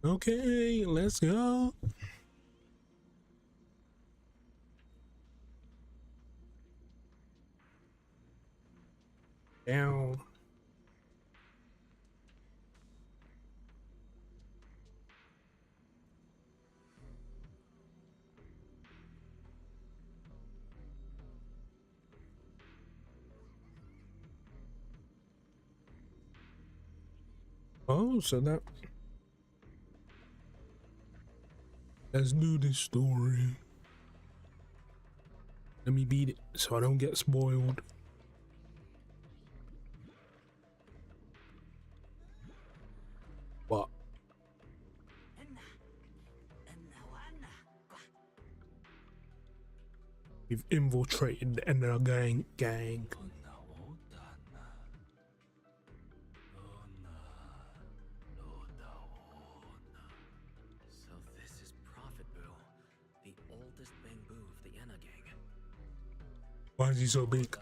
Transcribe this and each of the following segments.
Okay, let's go. Down. Oh, so that. Let's do this story. Let me beat it so I don't get spoiled. What? We've infiltrated the Enna gang. So this is Prophet Boo, the oldest bamboo of the Enna gang. Why is he so big?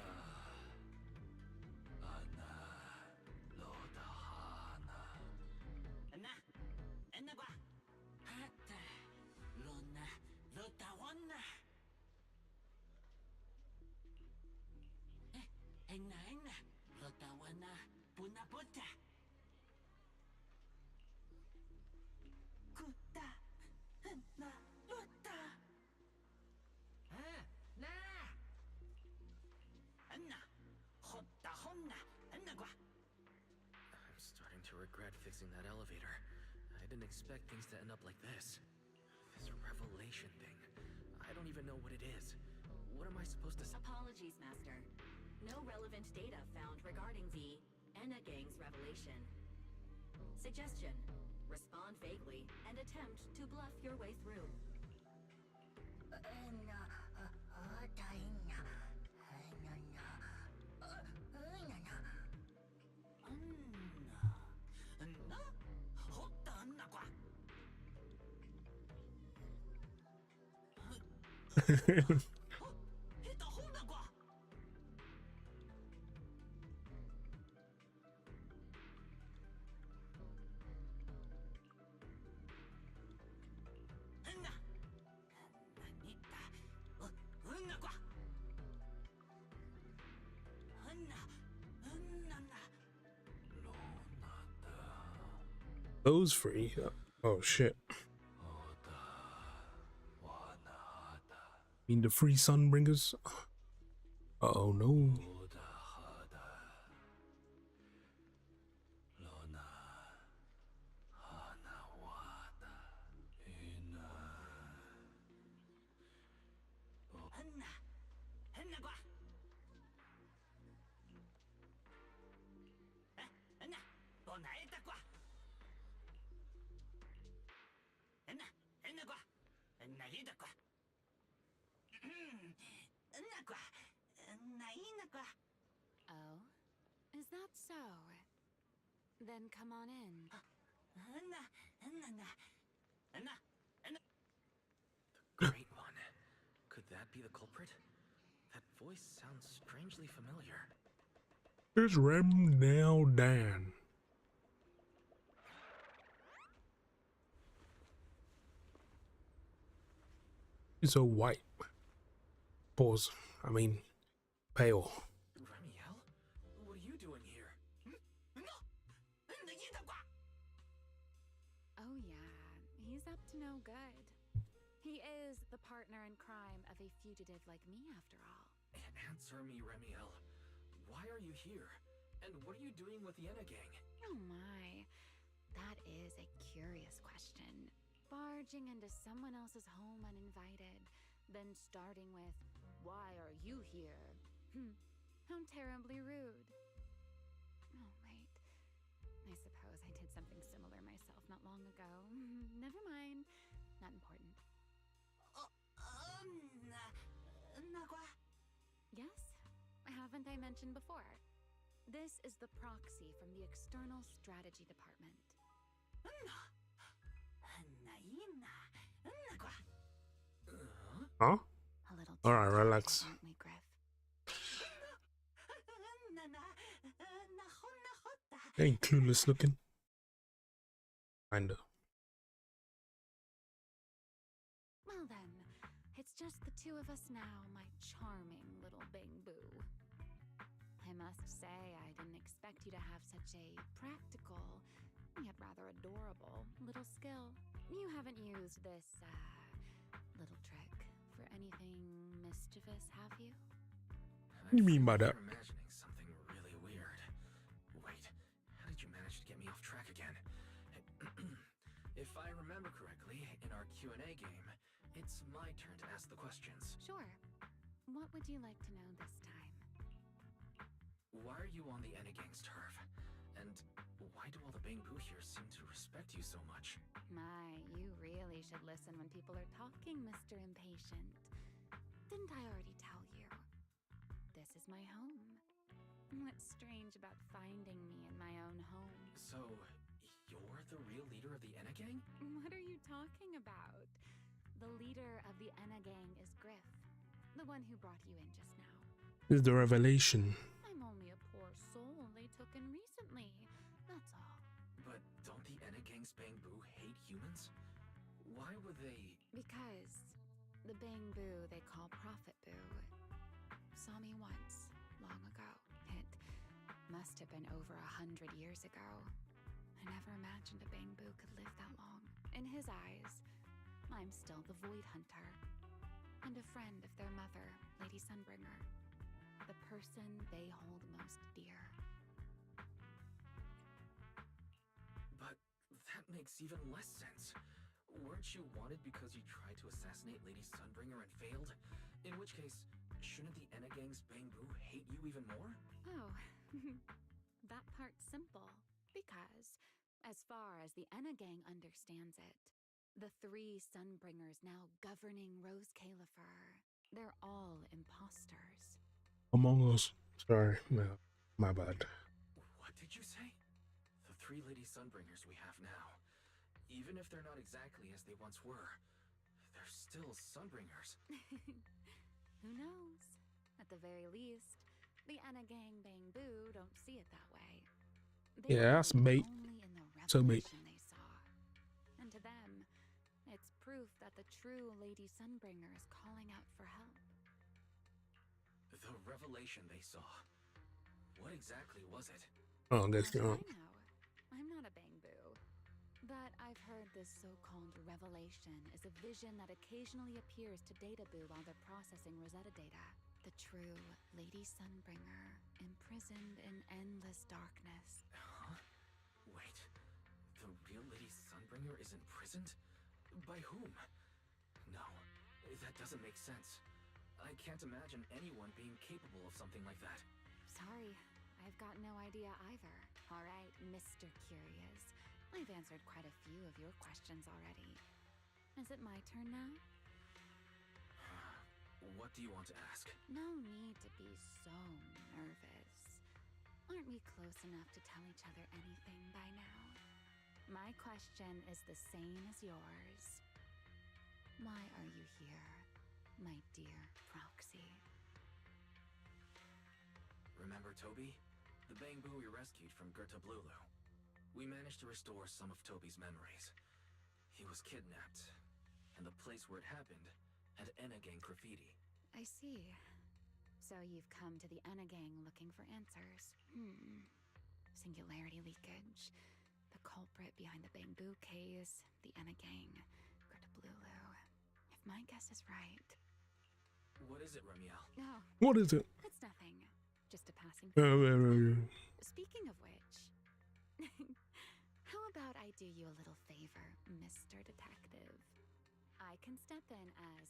I'm starting to regret fixing that elevator. I didn't expect things to end up like this. This revelation thing. I don't even know what it is. What am I supposed to say? Apologies, Master. No relevant data found regarding the Enna Gang's revelation. Suggestion: respond vaguely and attempt to bluff your way through. Those free. Oh shit. Mean the free Sunbringers? Oh no. Oh? Is that so? Then come on in. The Great One. Could that be the culprit? That voice sounds strangely familiar. It's Rem now Dan. He's so white. Pause. I mean, pale. Remiel? What are you doing here? Oh yeah, he's up to no good. He is the partner in crime of a fugitive like me, after all. Answer me, Remiel. Why are you here? And what are you doing with the Enna gang? Oh my, that is a curious question. Barging into someone else's home uninvited, then starting with, "Why are you here?" How terribly rude. Oh wait, I suppose I did something similar myself not long ago. Never mind, not important. Yes? Haven't I mentioned before? This is the proxy from the External Strategy Department. Huh? A little too Alright, delicate, relax. aren't we, Griff? They ain't clueless looking. Kinda. of us now, my charming little Bangbu. I must say, I didn't expect you to have such a practical, yet rather adorable, little skill. You haven't used this, little trick for anything mischievous, have you? What do you mean by that? I'm imagining something really weird. Wait, how did you manage to get me off track again? If I remember correctly, in our Q&A game, it's my turn to ask the questions. Sure. What would you like to know this time? Why are you on the Enegang's turf? And why do all the Bangbu here seem to respect you so much? My, you really should listen when people are talking, Mr. Impatient. Didn't I already tell you? This is my home. What's strange about finding me in my own home? So, you're the real leader of the Enegang? What are you talking about? The leader of the Enegang is Griff, the one who brought you in just now. This is the revelation. I'm only a poor soul they took in recently, that's all. But don't the Enegang's Bangbu hate humans? Why would they... Because the Bangbu they call Prophet Boo saw me once, long ago. It must have been over 100 years ago. I never imagined a Bangbu could live that long. In his eyes, I'm still the Void Hunter, and a friend of their mother, Lady Sunbringer, the person they hold most dear. But that makes even less sense. Weren't you wanted because you tried to assassinate Lady Sunbringer and failed? In which case, shouldn't the Enegang's Bangbu hate you even more? Oh, that part's simple. Because, as far as the Enegang understands it, the three Sunbringers now governing Rose Califer, they're all imposters. Among Us. Sorry, no, my bad. What did you say? The three Lady Sunbringers we have now. Even if they're not exactly as they once were, they're still Sunbringers. Who knows? At the very least, the Enegang Bangbu don't see it that way. They Yeah, that's believe bait. only in the So bait. revelation they saw. And to them, it's proof that the true Lady Sunbringer is calling out for help. The revelation they saw. What exactly was it? Oh, I guess How not. should I know? I'm not a Bangbu. But I've heard this so-called revelation is a vision that occasionally appears to Databoo while they're processing Rosetta data. The true Lady Sunbringer, imprisoned in endless darkness. Huh? Wait. The real Lady Sunbringer is imprisoned? By whom? No, that doesn't make sense. I can't imagine anyone being capable of something like that. Sorry, I've got no idea either. All right, Mr. Curious. I've answered quite a few of your questions already. Is it my turn now? What do you want to ask? No need to be so nervous. Aren't we close enough to tell each other anything by now? My question is the same as yours. Why are you here, my dear Proxy? Remember Toby? The Bangbu we rescued from Gertablulu. We managed to restore some of Toby's memories. He was kidnapped, and the place where it happened had Enegang graffiti. I see. So you've come to the Enegang looking for answers. Singularity leakage. The culprit behind the Bangbu case. The Enegang. Gertablulu. If my guess is right. What is it, Remiel? No, What is it? it's nothing. Just a passing thought. Speaking of which, how about I do you a little favor, Mr. Detective? I can step in as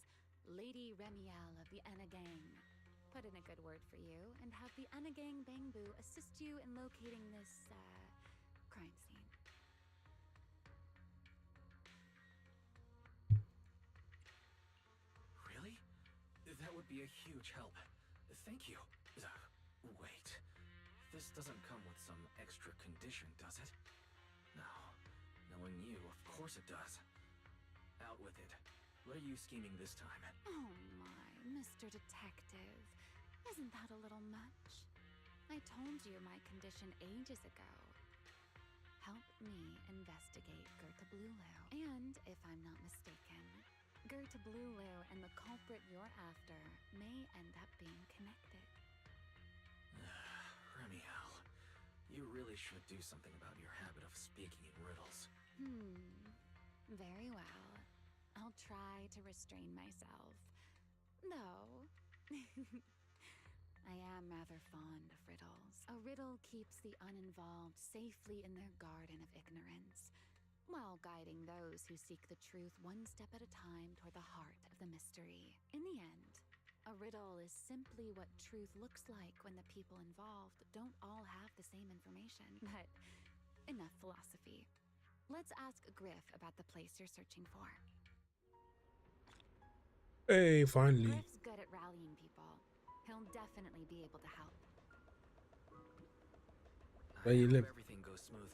Lady Remiel of the Enegang, put in a good word for you, and have the Enegang Bangbu assist you in locating this, crime scene. Really? That would be a huge help. Thank you. Wait. This doesn't come with some extra condition, does it? No. Knowing you, of course it does. Out with it. What are you scheming this time? Oh my, Mr. Detective. Isn't that a little much? I told you my condition ages ago. Help me investigate Gertablulu. And, if I'm not mistaken, Gerta Blulu and the culprit you're after may end up being connected. Remiel, you really should do something about your habit of speaking in riddles. Very well. I'll try to restrain myself. Though, I am rather fond of riddles. A riddle keeps the uninvolved safely in their garden of ignorance, while guiding those who seek the truth one step at a time toward the heart of the mystery. In the end, a riddle is simply what truth looks like when the people involved don't all have the same information. But enough philosophy. Let's ask Griff about the place you're searching for. Hey, finally. Griff's good at rallying people. He'll definitely be able to help. Where you live? Everything goes smoothly.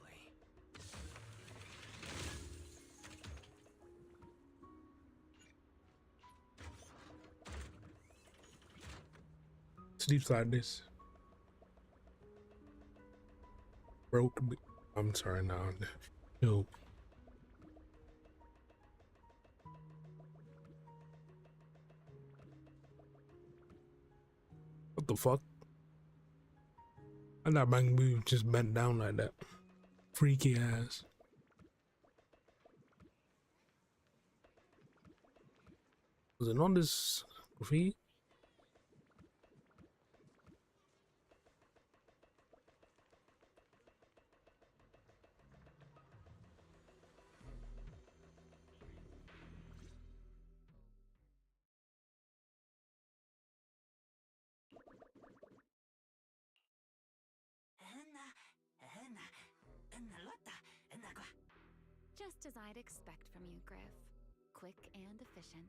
Sleeps like this. Broke. I'm sorry, now. No. What the fuck? I thought Bang Boo just bent down like that. Freaky ass. Was it on this graffiti? Just as I'd expect from you, Griff. Quick and efficient.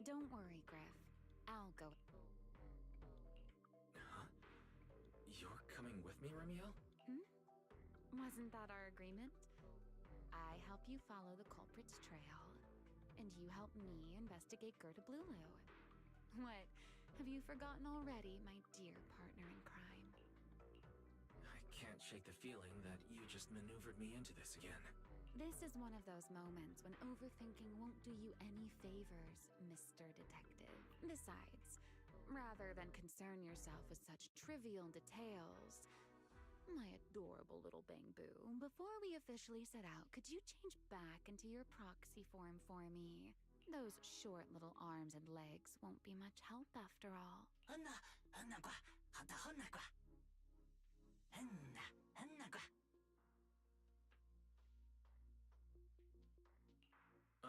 Don't worry, Griff. I'll go. Huh? You're coming with me, Remiel? Wasn't that our agreement? I help you follow the culprit's trail, and you help me investigate Gerta Blulu. What? Have you forgotten already, my dear partner in crime? I can't shake the feeling that you just maneuvered me into this again. This is one of those moments when overthinking won't do you any favors, Mr. Detective. Besides, rather than concern yourself with such trivial details, my adorable little Bang Boo, before we officially set out, could you change back into your proxy form for me? Those short little arms and legs won't be much help after all.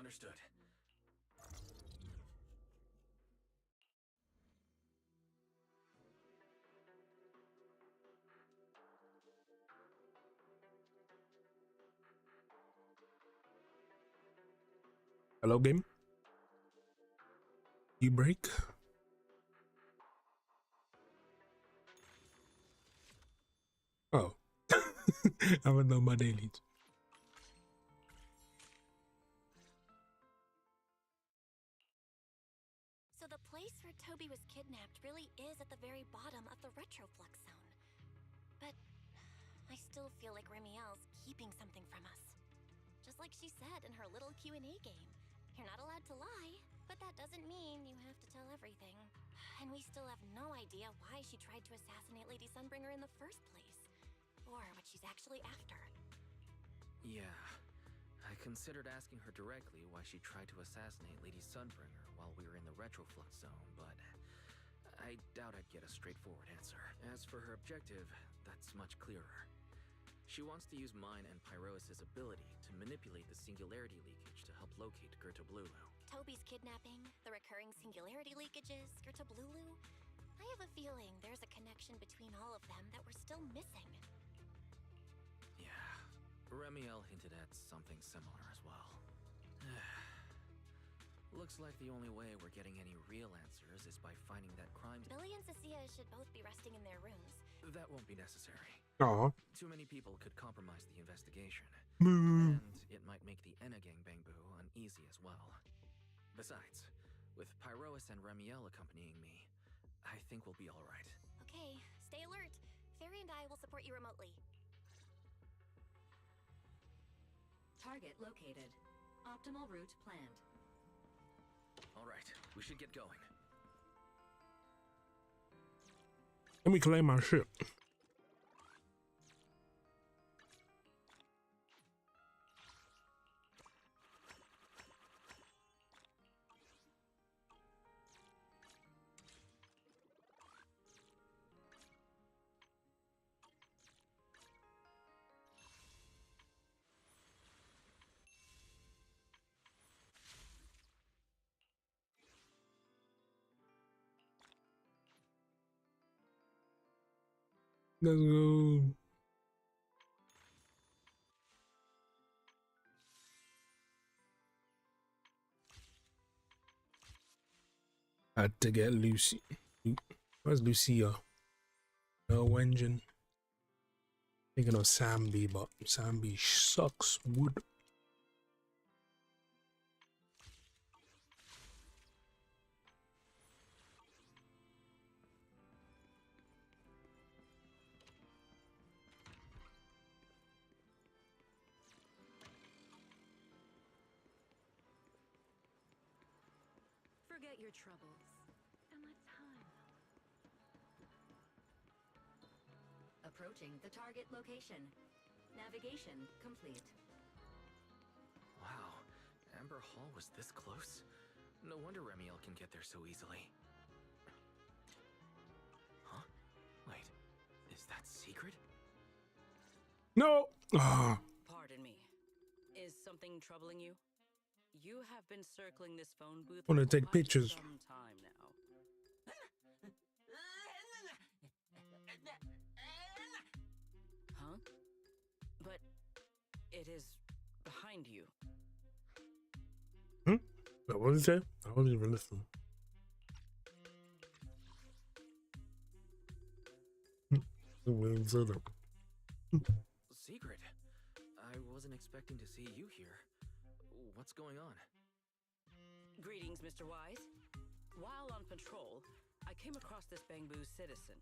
Understood. Hello, game. You break? Oh. I haven't done my dailies. So the place where Toby was kidnapped really is at the very bottom of the Retroflux zone. But I still feel like Remiel's keeping something from us. Just like she said in her little Q&A game. You're not allowed to lie, but that doesn't mean you have to tell everything. And we still have no idea why she tried to assassinate Lady Sunbringer in the first place. Or what she's actually after. Yeah. I considered asking her directly why she tried to assassinate Lady Sunbringer while we were in the Retroflux zone, but I doubt I'd get a straightforward answer. As for her objective, that's much clearer. She wants to use mine and Pyrois' ability to manipulate the singularity leakage to help locate Gerta Blulu. Toby's kidnapping, the recurring singularity leakages, Gerta Blulu. I have a feeling there's a connection between all of them that we're still missing. Yeah, Remiel hinted at something similar as well. Looks like the only way we're getting any real answers is by finding that crime. Billy and Cecilia should both be resting in their rooms. That won't be necessary. Aw. Too many people could compromise the investigation. Moo. And it might make the Enna gangbang boo uneasy as well. Besides, with Pyrois and Remiel accompanying me, I think we'll be alright. Okay, stay alert. Fairy and I will support you remotely. Target located. Optimal route planned. Alright, we should get going. Let me claim my ship. Let's go. Had to get Lucy. Where's Lucia? No engine. Thinking of Sambi, but Sambi sucks wood. Forget your troubles. And let's home. Approaching the target location. Navigation complete. Wow, Amber Hall was this close? No wonder Remiel can get there so easily. Huh? Wait, is that secret? No. Ah. Pardon me. Is something troubling you? You have been circling this phone booth Wanna for take quite pictures. some time now. Huh? But it is behind you. What did you say? I wasn't even listening. Secret? I wasn't expecting to see you here. What's going on? Greetings, Mr. Wise. While on patrol, I came across this Bangbu citizen.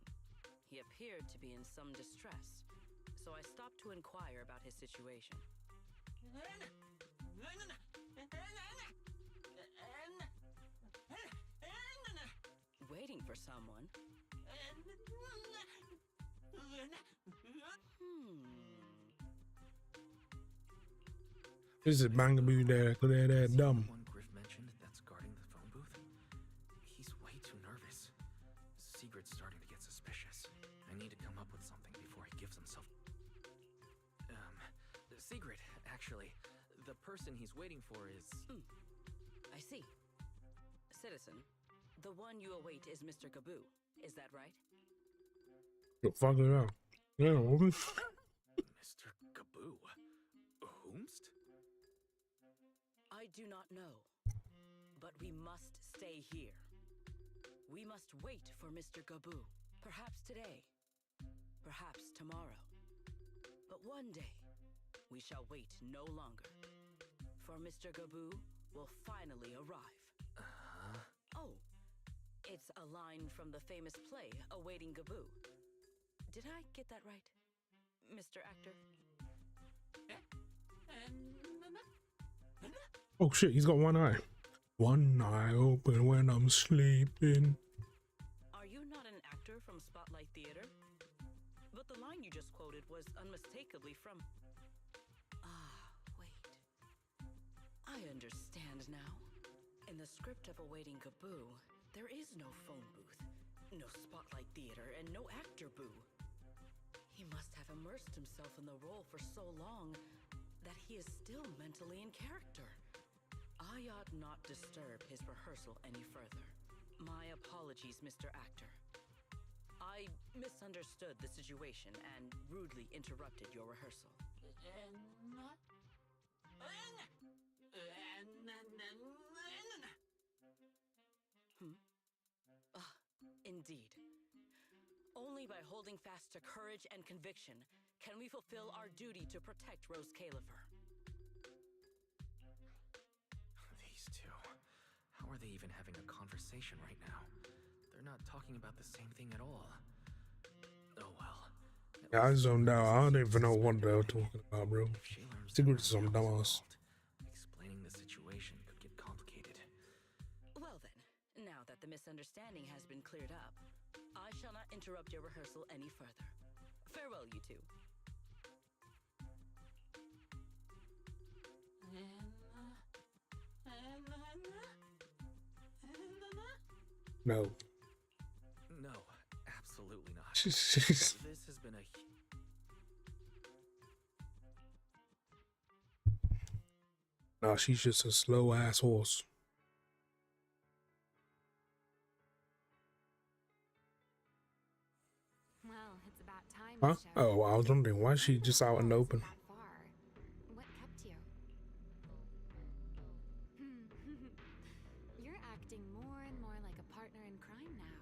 He appeared to be in some distress, so I stopped to inquire about his situation. Waiting for someone? This is Bangaboo there, cause they're that Is he dumb. the one Griff mentioned that's guarding the phone booth? He's way too nervous. Sigrid's starting to get suspicious. I need to come up with something before he gives himself... Sigrid, actually. The person he's waiting for is... I see. Citizen, the one you await is Mr. Gaboo. Is that right? You're fucking out. Yeah, woman. Mr. Gaboo. Whomst? I do not know, but we must stay here. We must wait for Mr. Gaboo. Perhaps today, perhaps tomorrow. But one day, we shall wait no longer. For Mr. Gaboo will finally arrive. Oh, it's a line from the famous play, Awaiting Gaboo. Did I get that right, Mr. Actor? Oh shit, he's got one eye. One eye open when I'm sleeping. Are you not an actor from Spotlight Theater? But the line you just quoted was unmistakably from... Ah, wait. I understand now. In the script of Awaiting Gaboo, there is no phone booth, no Spotlight Theater, and no actor boo. He must have immersed himself in the role for so long that he is still mentally in character. I ought not disturb his rehearsal any further. My apologies, Mr. Actor. I misunderstood the situation and rudely interrupted your rehearsal. Indeed. Only by holding fast to courage and conviction can we fulfill our duty to protect Rose Califer. barely even having a conversation right now. They're not talking about the same thing at all. Oh well. Yeah, I zoned out. I don't even know what they were talking about, bro. If she learns that Secrets is some Ramiel's dumbass. involved, explaining the situation could get complicated. Well then, now that the misunderstanding has been cleared up, I shall not interrupt your rehearsal any further. Farewell, you two. No. No, absolutely not. She's This has been a nah, she's just a slow ass horse. Well, it's about time. Huh? we showed. Oh, I was wondering why is she just out in the open. That far. What kept you? You're acting more and more like a partner in crime now,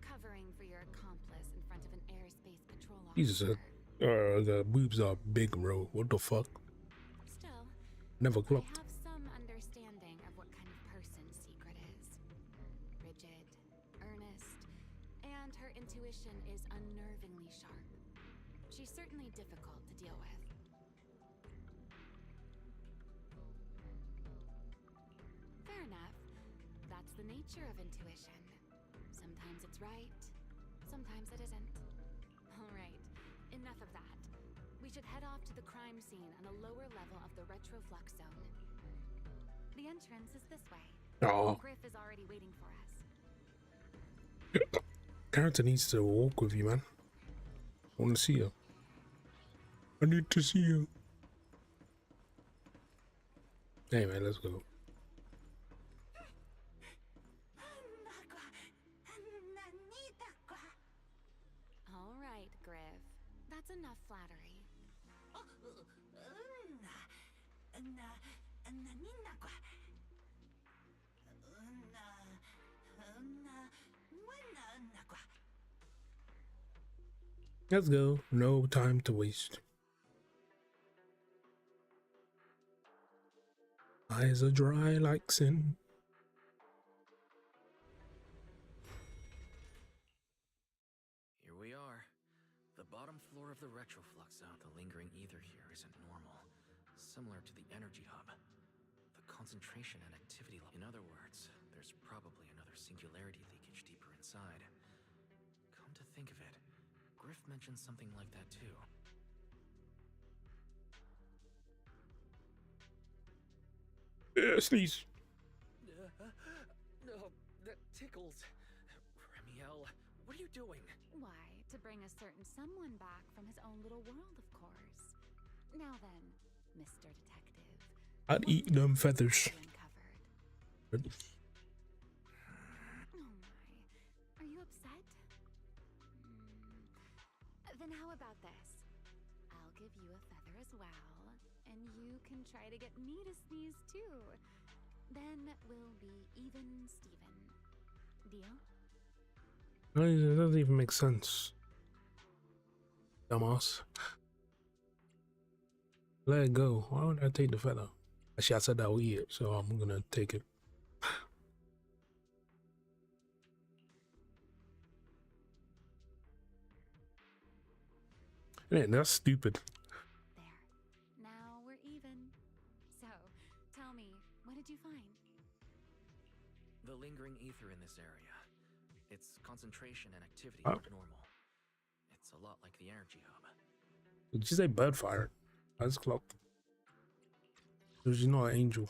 covering for your accomplice in front of an airspace patrol Jesus, officer. the boobs are big, bro. What the fuck? Still, Never I clocked. have some understanding of what kind of person Secret is. Rigid, earnest, and her intuition is unnervingly sharp. She's certainly difficult to deal with. Fair enough. That's the nature of intuition. Sometimes it's right, sometimes it isn't. All right, enough of that. We should head off to the crime scene on the lower level of the retroflux zone. The entrance is this way. Oh, Griff is already waiting for us. character needs to walk with you, man. I want to see her. I need to see her. Hey, man, let's go. All right, Griff. That's enough flattery. Let's go. No time to waste. Eyes are dry like sin. Here we are. The bottom floor of the retroflux zone. The lingering ether here isn't normal. Similar to the energy hub. The concentration and activity level. In other words, there's probably another singularity leakage deeper inside. Come to think of it, Griff mentioned something like that too. Sneeze. No, that tickles. Ramiel, what are you doing? Why, to bring a certain someone back from his own little world, of course. Now then, Mr. Detective. I'd what eat them feathers. have you uncovered? Oh my, are you upset? Then how about this? I'll give you a feather as well, and you can try to get me to sneeze too. Then we'll be even Steven. Deal? No, it doesn't even make sense. Dumbass. Let it go. Why would I take the feather? Actually, I said I would eat it, so I'm gonna take it. Man, that's stupid. There. Now we're even. So, tell me, what did you find? The lingering ether in this area. Its concentration and activity Oh. aren't normal. It's a lot like the energy hub. Did you say bird fire? That's clocked. She's not an angel.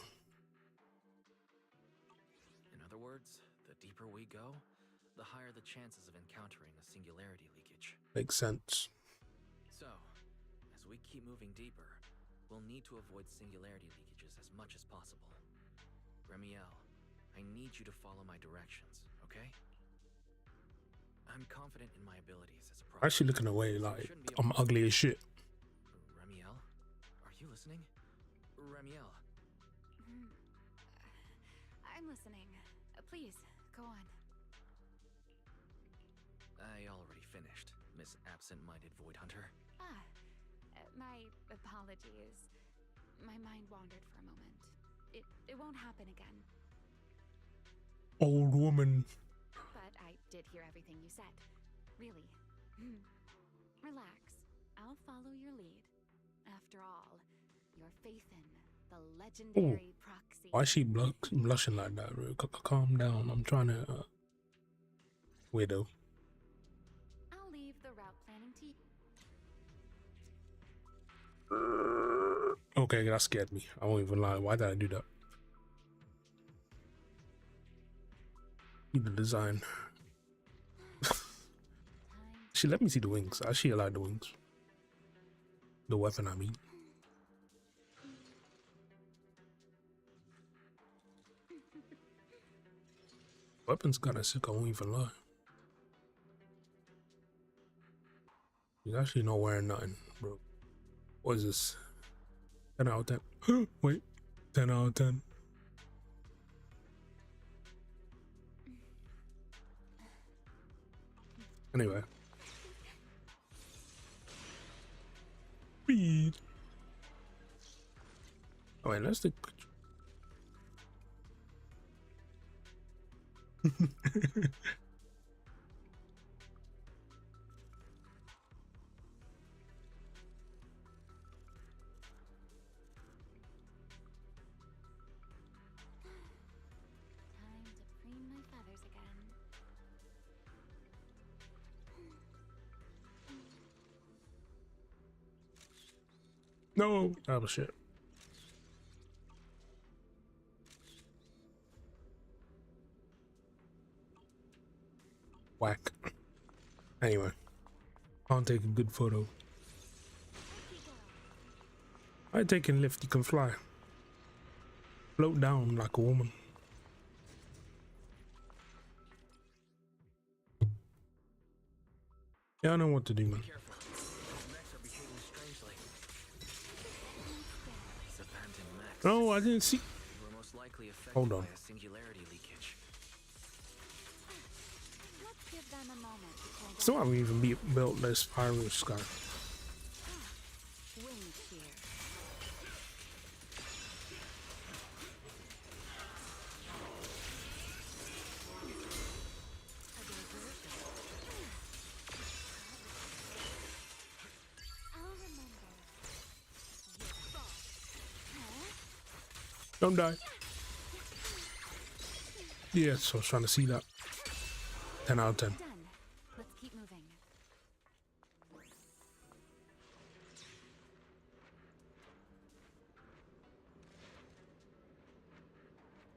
In other words, the deeper we go, the higher the chances of encountering a singularity leakage. Makes sense. So, as we keep moving deeper, we'll need to avoid singularity leakages as much as possible. Ramiel, I need you to follow my directions, okay? I'm confident in my abilities as a pro. Actually looking away like I'm ugly as shit. Ramiel, are you listening? Ramiel, I'm listening. Please, go on. I already finished, Miss Absent-Minded Void Hunter. My apologies. My mind wandered for a moment. It won't happen again. Old woman. But I did hear everything you said. Really. Relax. I'll follow your lead. After all, your faith in the legendary proxy. Why is she blushing like that? Bro? Calm down. I'm trying to. Widow. I'll leave the route planning to you. Okay, that scared me. I won't even lie. Why did I do that? The design. She let me see the wings. I actually like the wings. The weapon, I mean. Weapon's kinda sick, I won't even lie. He's actually not wearing nothing, bro. What is this? 10 out of 10. Wait. 10 out of 10. Anyway. Speed. Oh wait, let's take a picture. Time to preen my feathers again. No, that was shit. Whack. Anyway, I'll take a good photo. I take and lift, you can fly. Float down like a woman. Yeah, I know what to do, man. Careful. Those mechs are behaving strangely. These abandoned mechs. No, I didn't see. They were most likely affected Hold on. by a singularity leakage. Let's give them a moment to cool Still down. haven't even built this pyro sky. Wind shear. A diversion. I'll remember. Your fault. Don't die. Yeah, so I was trying to see that. 10 out of 10. Done. Let's keep moving.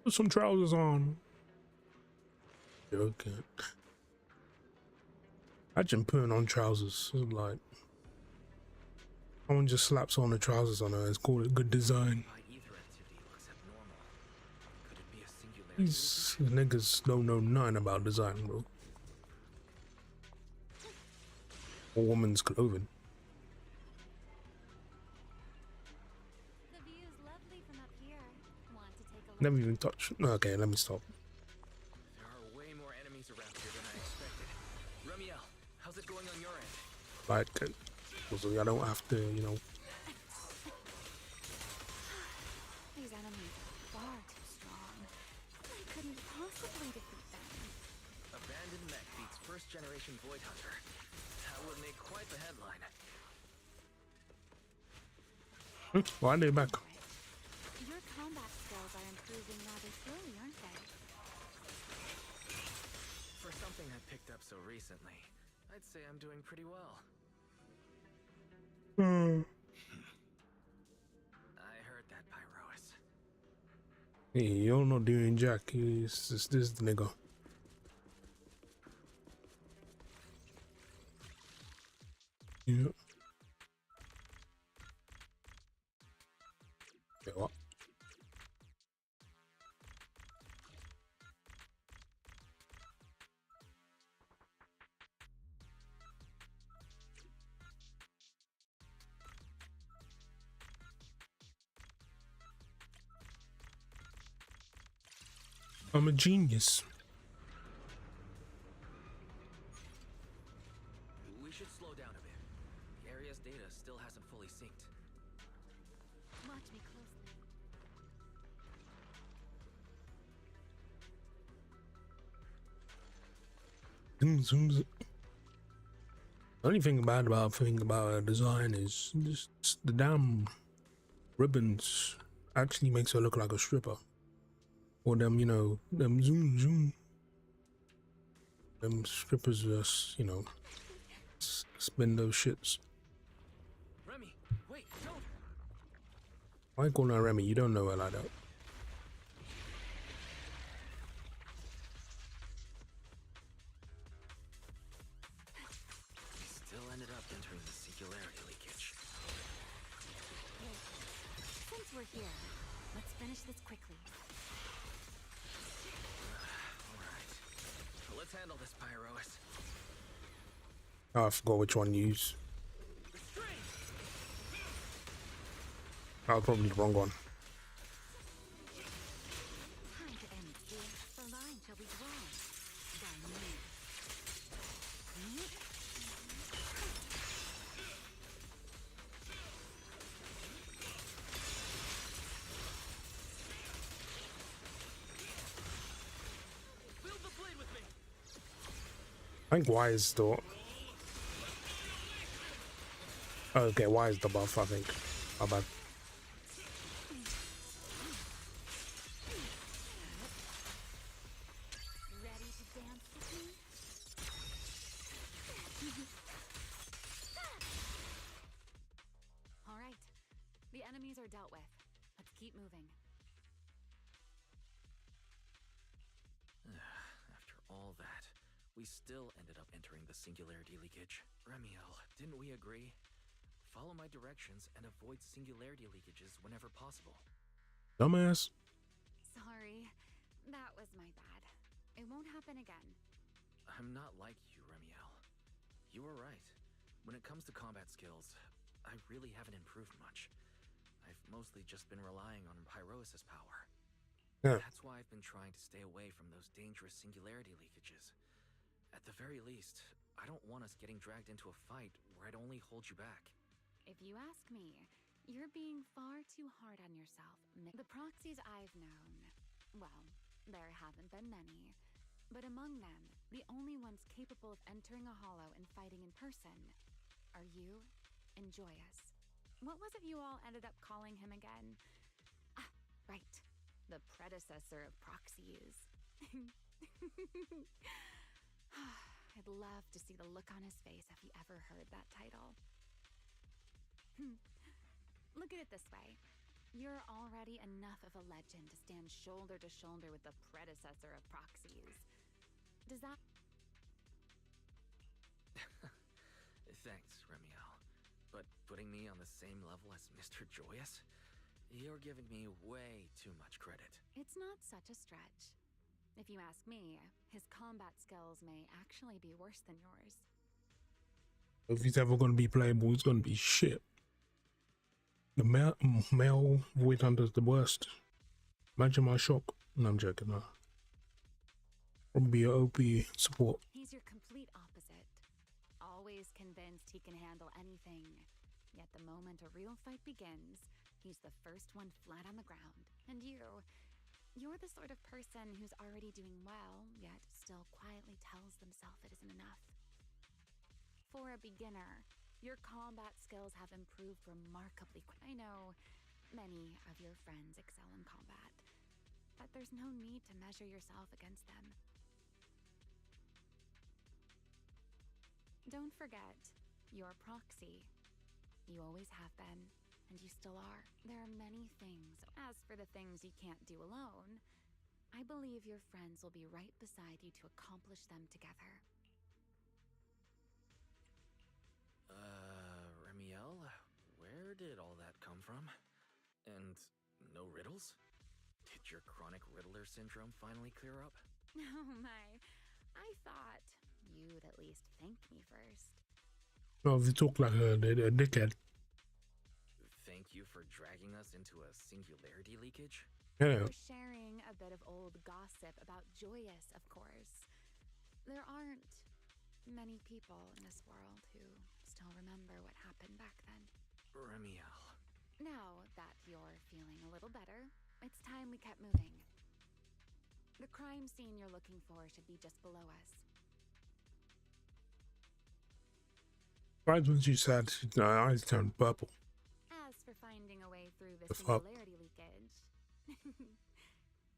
Put some trousers on. Okay. Imagine putting on trousers. It's like someone just slaps on the trousers on her and call it good design. Why ether activity looks abnormal. Could it be a singularity These niggas don't know nothing about design, bro. Or woman's clothing. The view's lovely from up here. Want to take a look? Never even touched. Okay, let me stop. There are way more enemies around here than I expected. Ramiel, how's it going on your end? Like, so I don't have to, you know. These enemies are far too strong. I couldn't possibly defeat them. Abandoned mech beats first generation Void Hunter. That would make quite the headline. Why are they back? Your combat skills are improving rather slowly, aren't they? For something I picked up so recently, I'd say I'm doing pretty well. I heard that, Pyrois. Hey, you're not doing jack. It's just this nigga. Yeah. Yeah, what? I'm a genius. We should slow down a bit. The area's data still hasn't fully synced. Watch me closely. zoom, zoom, zoom. The only thing bad about her design is just the damn ribbons actually makes her look like a stripper. Or them, you know, them zoom zoom. Them strippers just, you know, spin those shits. Remy, wait, don't! Why call her Remy? You don't know her like that. We still ended up entering the singularity leakage. Since we're here, let's finish this quickly. Alright. Let's handle this, Pyrois. Oh, I forgot which one to use. That was probably the wrong one. Time to end this. The line shall be drawn by me. Build the blade with me! I think Y is the. Oh, okay, Y is the buff, I think. My bad. Ready to dance with me? All right. The enemies are dealt with. Let's keep moving. After all that, we still ended up entering the singularity leakage. Remiel, didn't we agree? Follow my directions and avoid singularity leakages whenever possible. Dumbass. Sorry. That was my bad. It won't happen again. I'm not like you, Remiel. You were right. When it comes to combat skills, I really haven't improved much. I've mostly just been relying on Pyrois' power. Yeah. That's why I've been trying to stay away from those dangerous singularity leakages. At the very least, I don't want us getting dragged into a fight where I'd only hold you back. If you ask me, you're being far too hard on yourself. The proxies I've known, well, there haven't been many, but among them, the only ones capable of entering a hollow and fighting in person are you and Joyous. What was it you all ended up calling him again? Ah, right. The predecessor of proxies. I'd love to see the look on his face if he ever heard that title. Look at it this way. You're already enough of a legend to stand shoulder to shoulder with the predecessor of proxies. Does that... Thanks, Remiel. But putting me on the same level as Mr. Joyous? You're giving me way too much credit. It's not such a stretch. If you ask me, his combat skills may actually be worse than yours. If he's ever going to be playable, it's going to be shit. The male void hunter's the worst. Imagine my shock. No, I'm joking. No. Probably a OP support. He's your complete opposite. Always convinced he can handle anything. Yet the moment a real fight begins, he's the first one flat on the ground. And you're the sort of person who's already doing well, yet still quietly tells themselves it isn't enough. For a beginner, your combat skills have improved remarkably. I know many of your friends excel in combat, but there's no need to measure yourself against them. Don't forget, you're a proxy. You always have been, and you still are. There are many things. As for the things you can't do alone, I believe your friends will be right beside you to accomplish them together. Remiel, where did all that come from? And no riddles? Did your chronic riddler syndrome finally clear up? Oh my, I thought you'd at least thank me first. No, if you talk like a dickhead. Thank you for dragging us into a singularity leakage? Yeah. For sharing a bit of old gossip about Joyous, of course. There aren't many people in this world who still remember what happened back then. Remiel. Now that you're feeling a little better, it's time we kept moving. The crime scene you're looking for should be just below us. Right when she said her eyes turned purple. As for finding a way through the The fuck? singularity leakage,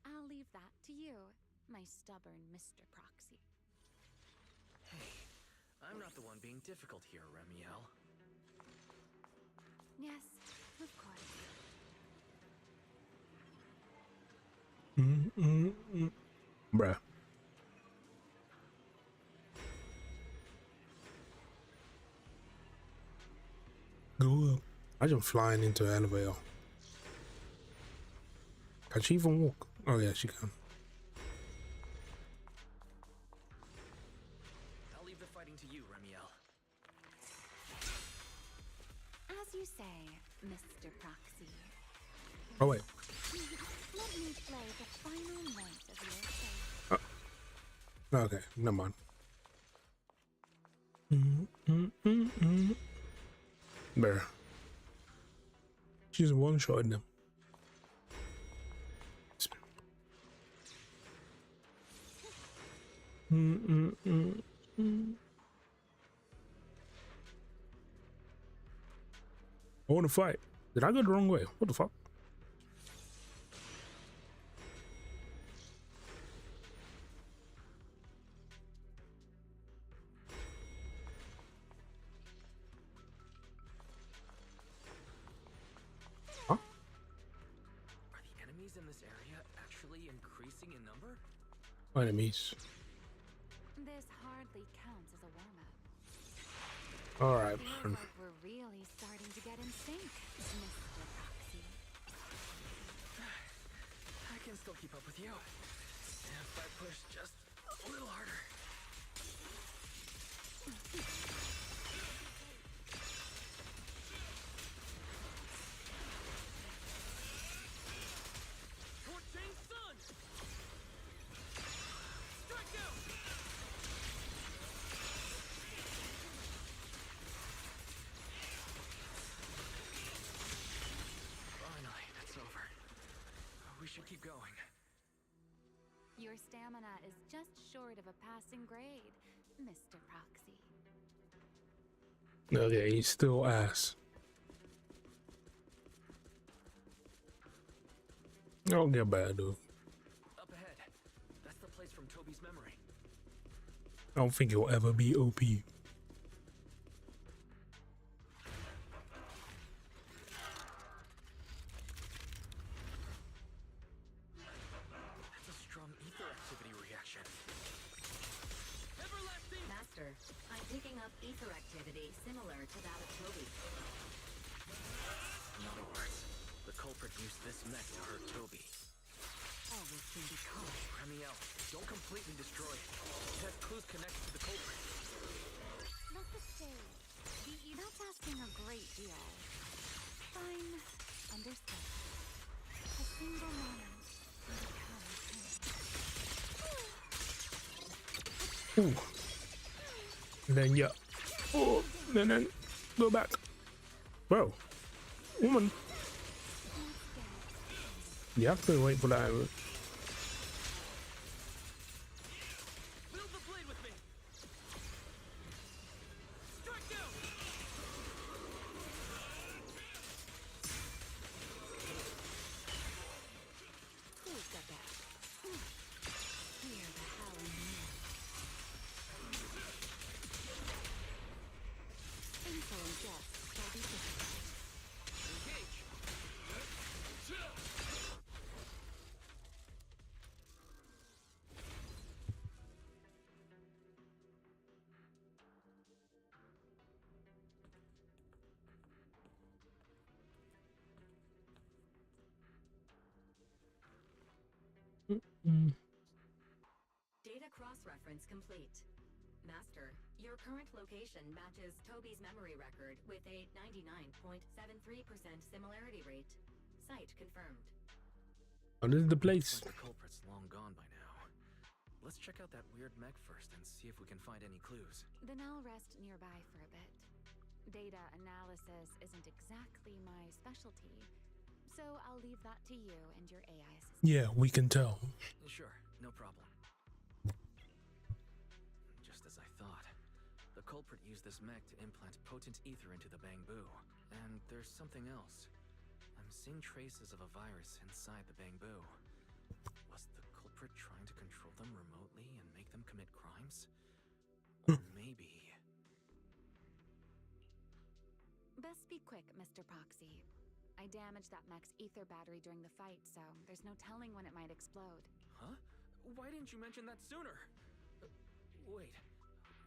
I'll leave that to you, my stubborn Mr. Proxy. Hey, I'm not the one being difficult here, Remiel. Yes, of course. Bruh. Go up. I just flying into an elevator. Can she even walk? Oh yeah, she can. I'll leave the fighting to you, Remiel. As you say, Mr. Proxy. Oh wait. Let me play the final note of your fate. Okay, never mind. There. She's one-shotting them. I want to fight. Did I go the wrong way? What the fuck? Huh? Are the enemies in this area actually increasing in number? Enemies. This hardly counts as a warm-up. Alright. Feels like we're really starting to get in sync, Mr. Proxy. I can still keep up with you. If I push just a little harder. Torching Sun! Strike out! Finally, it's over. We should keep going. Your stamina is just short of a passing grade, Mr. Proxy. Okay, he's still ass. Don't get bad, dude. Up ahead. That's the place from Toby's memory. I don't think he'll ever be OP. That's a strong ether activity reaction. Everlasting! Master, I'm picking up ether activity similar to that of Toby. In other words, the culprit used this mech to hurt Toby. All will soon be calm. Remiel, don't completely destroy it. It has clues connected to the culprit. Not the stage. That's asking a great deal. Fine. Understood. A single moment. Ooh. And then yeah. Oh, and then go back. Bro. Woman. Yeah, I couldn't wait for that. Wield the blade with me! Strike out! Who's got that? Hear the howling wind. Info and guests shall be difficult. Engage! Data cross-reference complete. Master, your current location matches Toby's memory record with a 99.73% similarity rate. Site confirmed. Oh, this is the place. Looks like the culprit's long gone by now. Let's check out that weird mech first and see if we can find any clues. Then I'll rest nearby for a bit. Data analysis isn't exactly my specialty, so I'll leave that to you and your AI system. Yeah, we can tell. Sure, no problem. Just as I thought. The culprit used this mech to implant potent ether into the bamboo. And there's something else. I'm seeing traces of a virus inside the bamboo. Was the culprit trying to control them remotely and make them commit crimes? Or maybe... Best be quick, Mr. Proxy. I damaged that mech's ether battery during the fight, so there's no telling when it might explode. Huh? Why didn't you mention that sooner? Wait,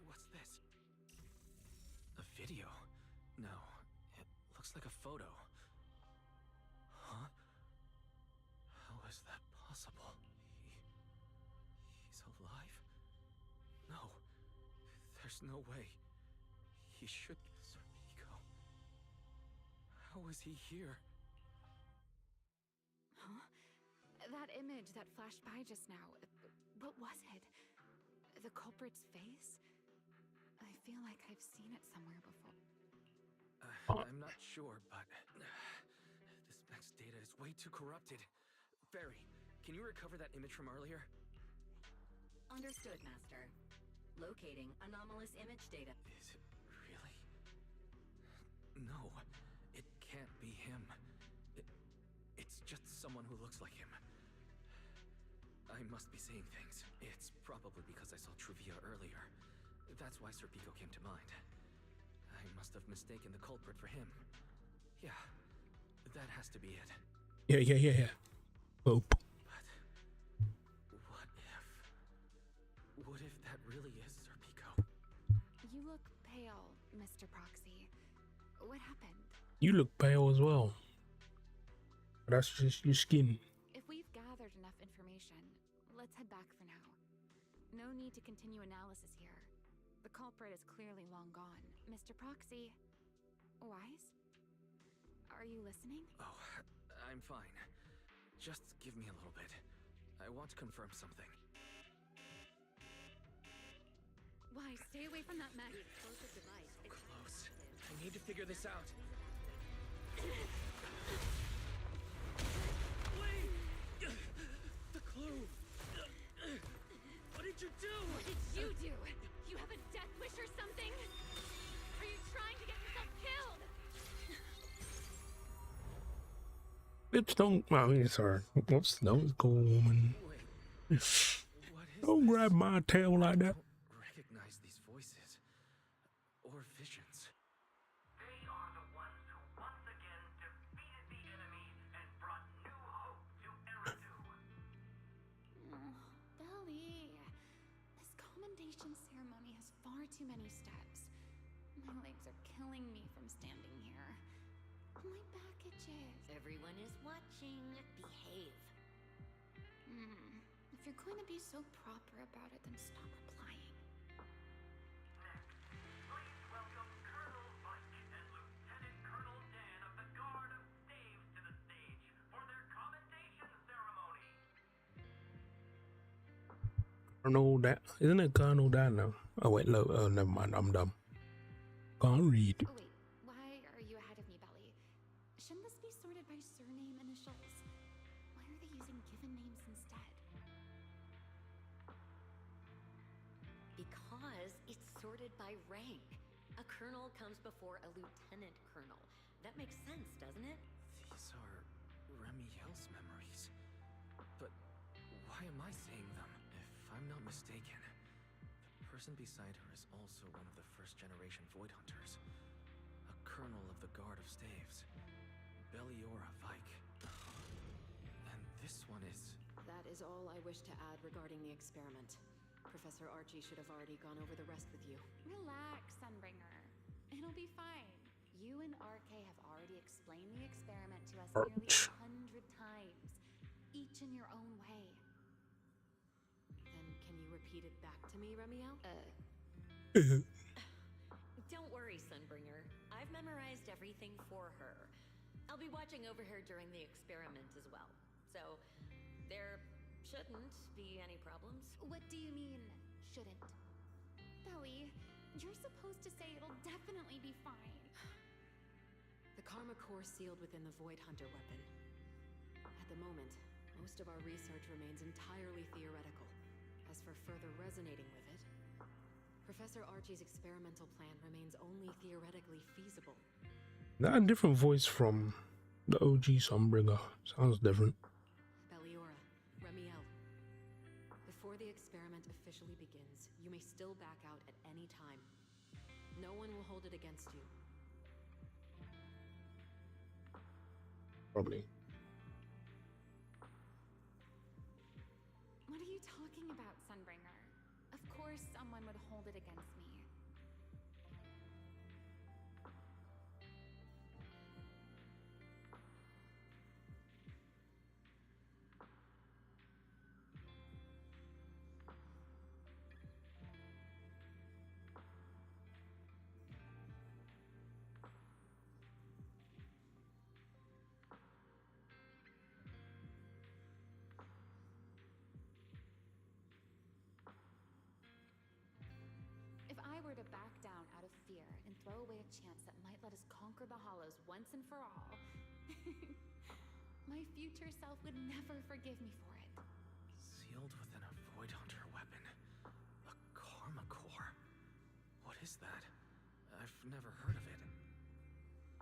what's this? A video? No, it looks like a photo. Huh? How is that possible? He's alive? No, there's no way. He should be Serpico. How is he here? Huh? That image that flashed by just now, what was it? The culprit's face? I feel like I've seen it somewhere before. I'm not sure, but this mech's data is way too corrupted. Barry, can you recover that image from earlier? Understood, Master. Locating anomalous image data. Is it really? No, it can't be him. It's just someone who looks like him. I must be seeing things. It's probably because I saw Truvia earlier. That's why Serpico came to mind. I must have mistaken the culprit for him. Yeah, that has to be it. Yeah. Boop. But what if that really is Serpico? You look pale, Mr. Proxy. What happened? You look pale as well. That's just your skin. If we've gathered enough information, let's head back for now. No need to continue analysis here. The culprit is clearly long gone. Mr. Proxy, Wise? Are you listening? Oh, I'm fine. Just give me a little bit. I want to confirm something. Wise, stay away from that mech. Explosive device. So close. I need to figure this out. Wait! The clue! What did you do? What did you do? You have a death wish or something? Are you trying to get yourself killed? Lips don't. I mean, sorry. Whoops, don't go, woman. Wait, what is Don't this? grab my tail like that. I don't recognize these voices. Or visions. They are the ones who once again defeated the enemy and brought new hope to Eridu. Belly, this commendation ceremony has far too many steps. My legs are killing me from standing here. My back itches. Everyone is watching. Behave. If you're going to be so proper about it, then stop replying. Next, please welcome Colonel Mike and Lieutenant Colonel Dan of the Guard of Staves to the stage for their commendation ceremony. Colonel Dan. Isn't it Colonel Dan now? Oh, wait, look. Oh, never mind. I'm dumb. Can't read. Oh wait, why are you ahead of me, Belly? Shouldn't this be sorted by surname initials? Why are they using given names instead? Because it's sorted by rank. A colonel comes before a lieutenant colonel. That makes sense, doesn't it? These are Remiel's memories. But why am I seeing them? If I'm not mistaken, the person beside her is also one of the first-generation Void Hunters. A colonel of the Guard of Staves. Beliora Vike. And this one is... That is all I wish to add regarding the experiment. Professor Archie should have already gone over the rest with you. Relax, Sunbringer. It'll be fine. You and RK have already explained the experiment to us nearly 100 times, each in your own way. Then can you repeat it back to me, Remiel? Don't worry, Sunbringer. I've memorized everything for her. I'll be watching over her during the experiment as well. So, there shouldn't be any problems. What do you mean, shouldn't? Belly, you're supposed to say it'll definitely be fine. The Karma Core sealed within the Void Hunter weapon. At the moment, most of our research remains entirely theoretical. As for further resonating with it, Professor Archie's experimental plan remains only theoretically feasible. That a different voice from the OG Sunbringer. Sounds different. Belliora, Remiel. Before the experiment officially begins, you may still back out at any time. No one will hold it against you. Probably. What are you talking about, Sunbringer? Of course someone would hold it against me. If I were to back down out of fear and throw away a chance that might let us conquer the Hollows once and for all, my future self would never forgive me for it. Sealed within a Void Hunter weapon. A Karma Core. What is that? I've never heard of it.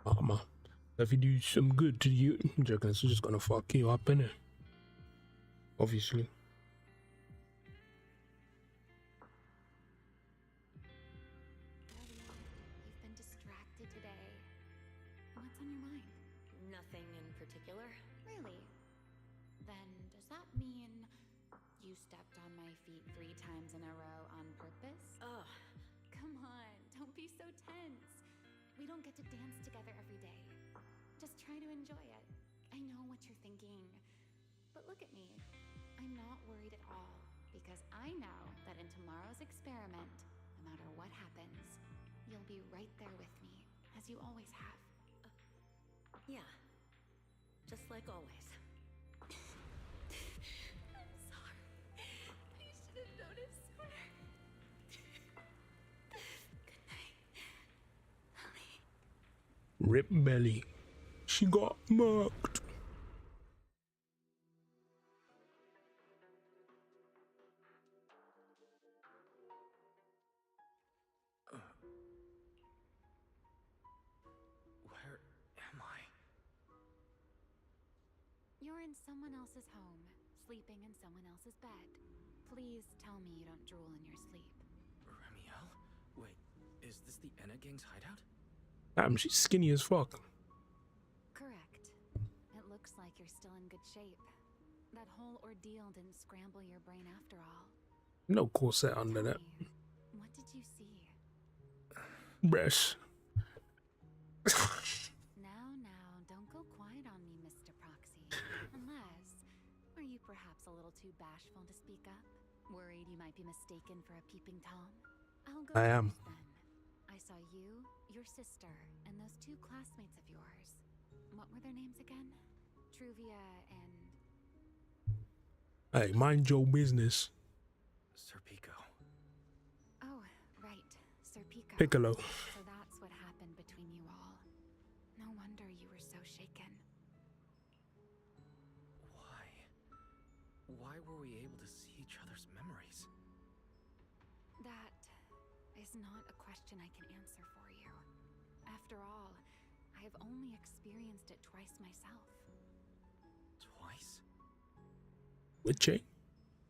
Armor. If you do some good to you, I reckon it's just gonna fuck you up, innit? Obviously. You've been distracted today. What's on your mind? Nothing in particular. Really? Then does that mean you stepped on my feet 3 times in a row on purpose? Ugh. Come on, don't be so tense. We don't get to dance together every day. Just try to enjoy it. I know what you're thinking. But look at me. I'm not worried at all because I know that in tomorrow's experiment, no matter what happens, you'll be right there with me, as you always have. Yeah. Just like always. I'm sorry. I should have noticed sooner. Good night, Ellie. Rip belly. She got murked. Where am I? You're in someone else's home, sleeping in someone else's bed. Please tell me you don't drool in your sleep. Remiel? Wait, is this the Enna Gang's hideout? Damn, she's skinny as fuck. Correct. It looks like you're still in good shape. That whole ordeal didn't scramble your brain after all. No corset under that. Tell me, what did you see? Breast. Now, don't go quiet on me, Mr. Proxy. Unless, are you perhaps a little too bashful to speak up? Worried you might be mistaken for a peeping Tom? I'll go I am. first then. I saw you, your sister, and those 2 classmates of yours. What were their names again? Truvia and... Hey, mind your business. Sir Pico. Oh, right, Sir Pico. Piccolo. So that's what happened between you all. No wonder you were so shaken. Why? Why were we able to see each other's memories? That is not a question I can answer for you. After all, I have only experienced it twice myself. Twice? Witchy.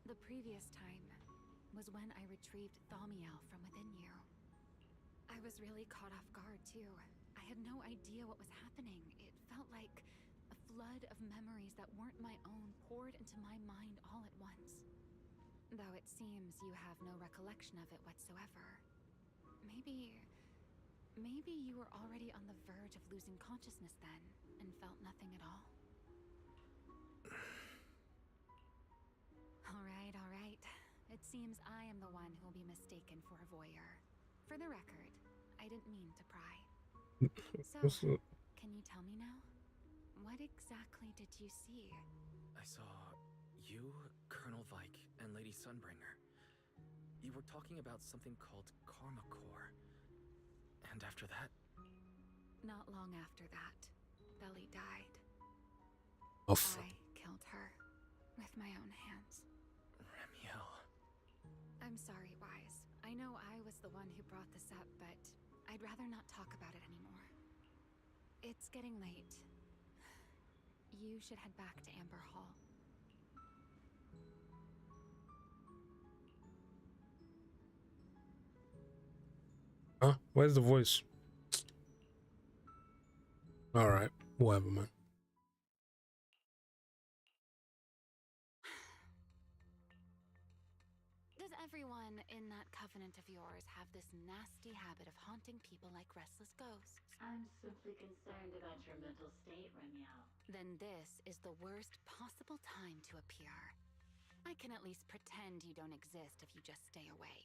The previous time was when I retrieved Thaumiel from within you. I was really caught off guard too. I had no idea what was happening. It felt like a flood of memories that weren't my own poured into my mind all at once. Though it seems you have no recollection of it whatsoever. Maybe you were already on the verge of losing consciousness then, and felt nothing at all. All right. It seems I am the one who will be mistaken for a voyeur. For the record, I didn't mean to pry. So, can you tell me now? What exactly did you see? I saw you, Colonel Vike, and Lady Sunbringer. You were talking about something called Karma Core. And after that... Not long after that, Belly died. Oh, I killed her with my own hands. Remiel... I'm sorry, Wise. I know I was the one who brought this up, but I'd rather not talk about it anymore. It's getting late. You should head back to Amber Hall. Huh? Where's the voice? Alright, whatever, man. Does everyone in that covenant of yours have this nasty habit of haunting people like restless ghosts? I'm simply concerned about your mental state, Remiel. Then this is the worst possible time to appear. I can at least pretend you don't exist if you just stay away.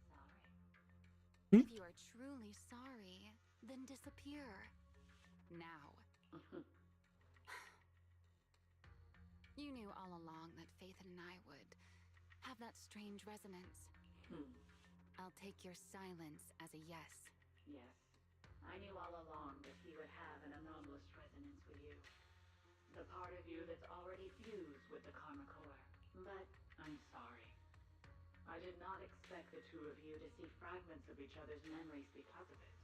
Sorry. If you are truly sorry, then disappear. Now. You knew all along that Faith and I would have that strange resonance. I'll take your silence as a yes. Yes. I knew all along that he would have an anomalous resonance with you. The part of you that's already fused with the Karma Core. But I'm sorry. I did not expect the two of you to see fragments of each other's memories because of it.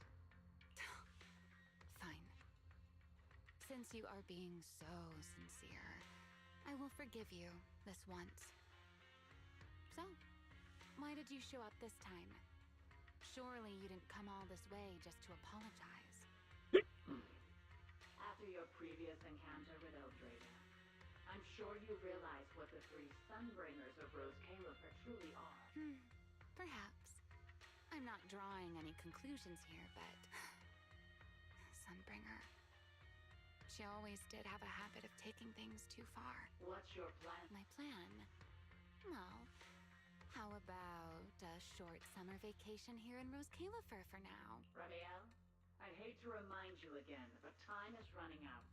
Fine. Since you are being so sincere, I will forgive you this once. So, why did you show up this time? Surely you didn't come all this way just to apologize. After your previous encounter with Eldrada, I'm sure you realize what the three Sunbringers of Rose Califer truly are. Perhaps. I'm not drawing any conclusions here, but... Sunbringer. She always did have a habit of taking things too far. What's your plan? My plan? Well, how about a short summer vacation here in Rose Califer for now? Ramiel, I'd hate to remind you again, but time is running out.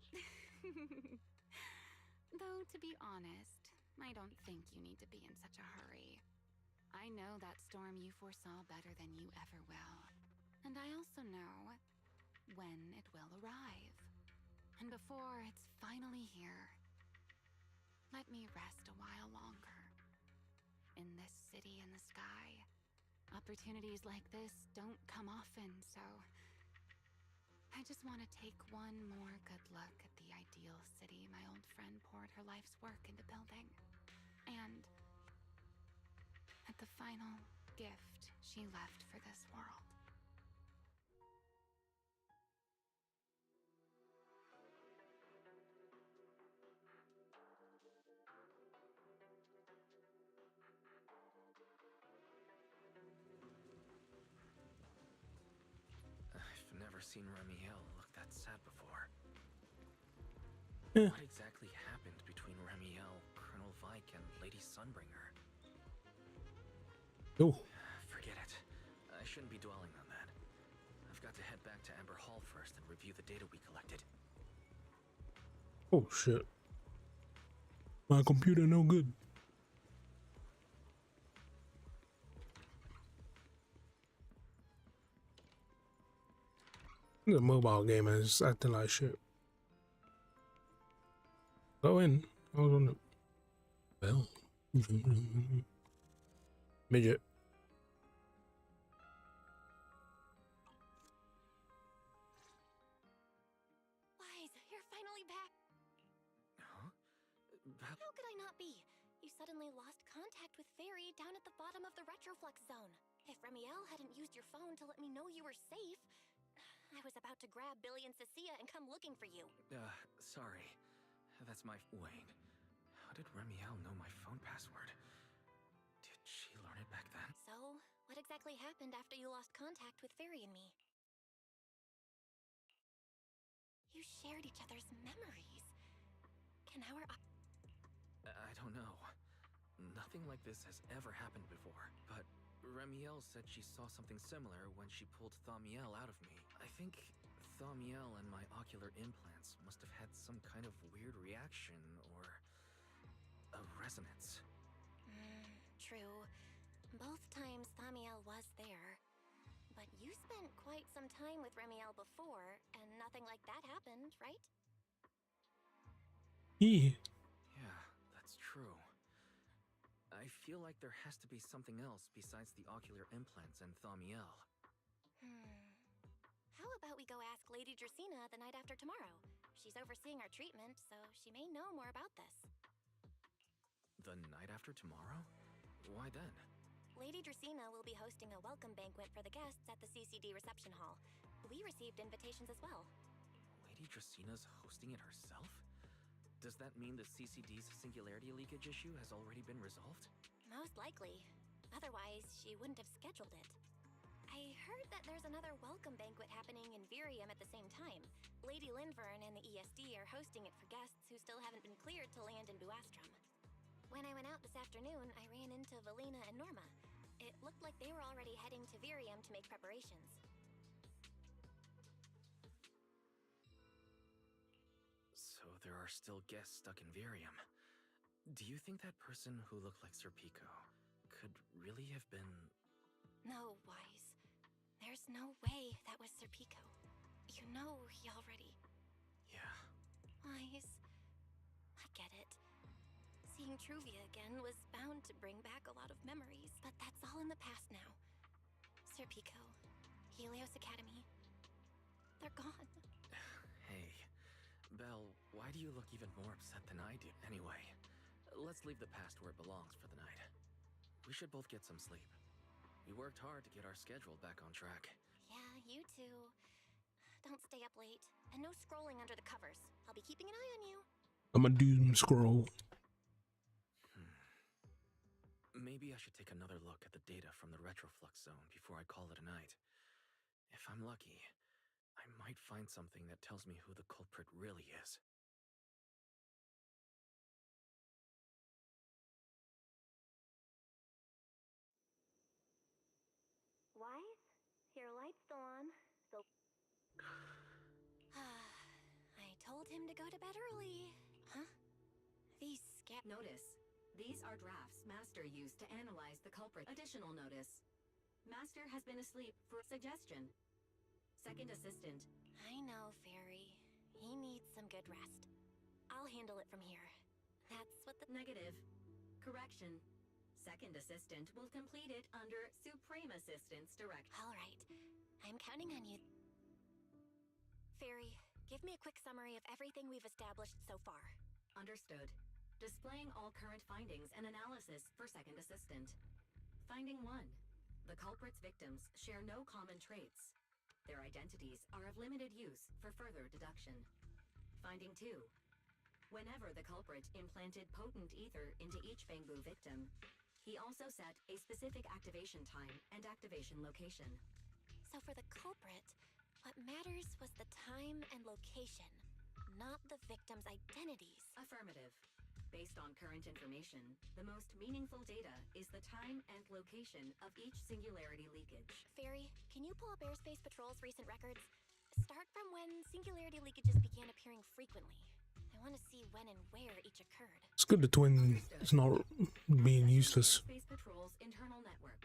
Though, to be honest, I don't think you need to be in such a hurry. I know that storm you foresaw better than you ever will. And I also know when it will arrive. And before it's finally here, let me rest a while longer. In this city in the sky, opportunities like this don't come often, so I just want to take one more good look at the ideal city my old friend poured her life's work into building. And at the final gift she left for this world. I've never seen Remiel look that sad before. Yeah. What exactly happened between Remiel, Colonel Vike, and Lady Sunbringer? Oh, Forget it. I shouldn't be dwelling on that. I've got to head back to Amber Hall first and review the data we collected. oh shit. My computer no good. The mobile game is acting like shit. Go in. I was on the bell. Midget. Wise, you're finally back. Huh? How could I not be? You suddenly lost contact with Fairy down at the bottom of the retroflux zone. If Remiel hadn't used your phone to let me know you were safe, I was about to grab Billy and Cecilia and come looking for you. Sorry. That's my... Wait. How did Remiel know my phone password? Did she learn it back then? So, what exactly happened after you lost contact with Fairy and me? You shared each other's memories. Can our... I don't know. Nothing like this has ever happened before, but Remiel said she saw something similar when she pulled Thaumiel out of me. I think Thaumiel and my ocular implants must have had some kind of weird reaction or a resonance. True. Both times Thaumiel was there. But you spent quite some time with Remiel before, and nothing like that happened, right? Yeah. Yeah, that's true. I feel like there has to be something else besides the ocular implants and Thaumiel. How about we go ask Lady Dracena the night after tomorrow? She's overseeing our treatment, so she may know more about this. The night after tomorrow? Why then? Lady Dracena will be hosting a welcome banquet for the guests at the CCD reception hall. We received invitations as well. Lady Dracena's hosting it herself? Does that mean the CCD's singularity leakage issue has already been resolved? Most likely. Otherwise, she wouldn't have scheduled it. I heard that there's another welcome banquet happening in Virium at the same time. Lady Linvern and the ESD are hosting it for guests who still haven't been cleared to land in Buastrom. When I went out this afternoon, I ran into Valina and Norma. It looked like they were already heading to Virium to make preparations. So there are still guests stuck in Virium. Do you think that person who looked like Sir Pico could really have been... No, Wise. There's no way that was Sir Pico. You know he already... Yeah. Wise. I get it. Seeing Truvia again was bound to bring back a lot of memories, but that's all in the past now. Sir Pico, Helios Academy, they're gone. Hey, Belle, why do you look even more upset than I do? Anyway, let's leave the past where it belongs for the night. We should both get some sleep. We worked hard to get our schedule back on track. Yeah, you too. Don't stay up late. And no scrolling under the covers. I'll be keeping an eye on you. I'm a doom scroll. Maybe I should take another look at the data from the retroflux zone before I call it a night. If I'm lucky, I might find something that tells me who the culprit really is. Wise? Your light's still on. I told him to go to bed early. Huh? These Notice. These are drafts Master used to analyze the culprit. Additional notice. Master has been asleep for suggestion. Second assistant. I know, Fairy. He needs some good rest. I'll handle it from here. That's what the... Negative. Correction. Second assistant will complete it under Supreme Assistant's direction. All right. I'm counting on you. Fairy, give me a quick summary of everything we've established so far. Understood. Displaying all current findings and analysis for second assistant. Finding 1. The culprit's victims share no common traits. Their identities are of limited use for further deduction. Finding 2. Whenever the culprit implanted potent ether into each Fangbu victim, he also set a specific activation time and activation location. So for the culprit, what matters was the time and location, not the victim's identities. Affirmative. Based on current information, the most meaningful data is the time and location of each singularity leakage. Fairy, can you pull up Airspace Patrol's recent records? Start from when singularity leakages began appearing frequently. I want to see when and where each occurred. It's good the twin is not being useless. Airspace Patrol's internal network.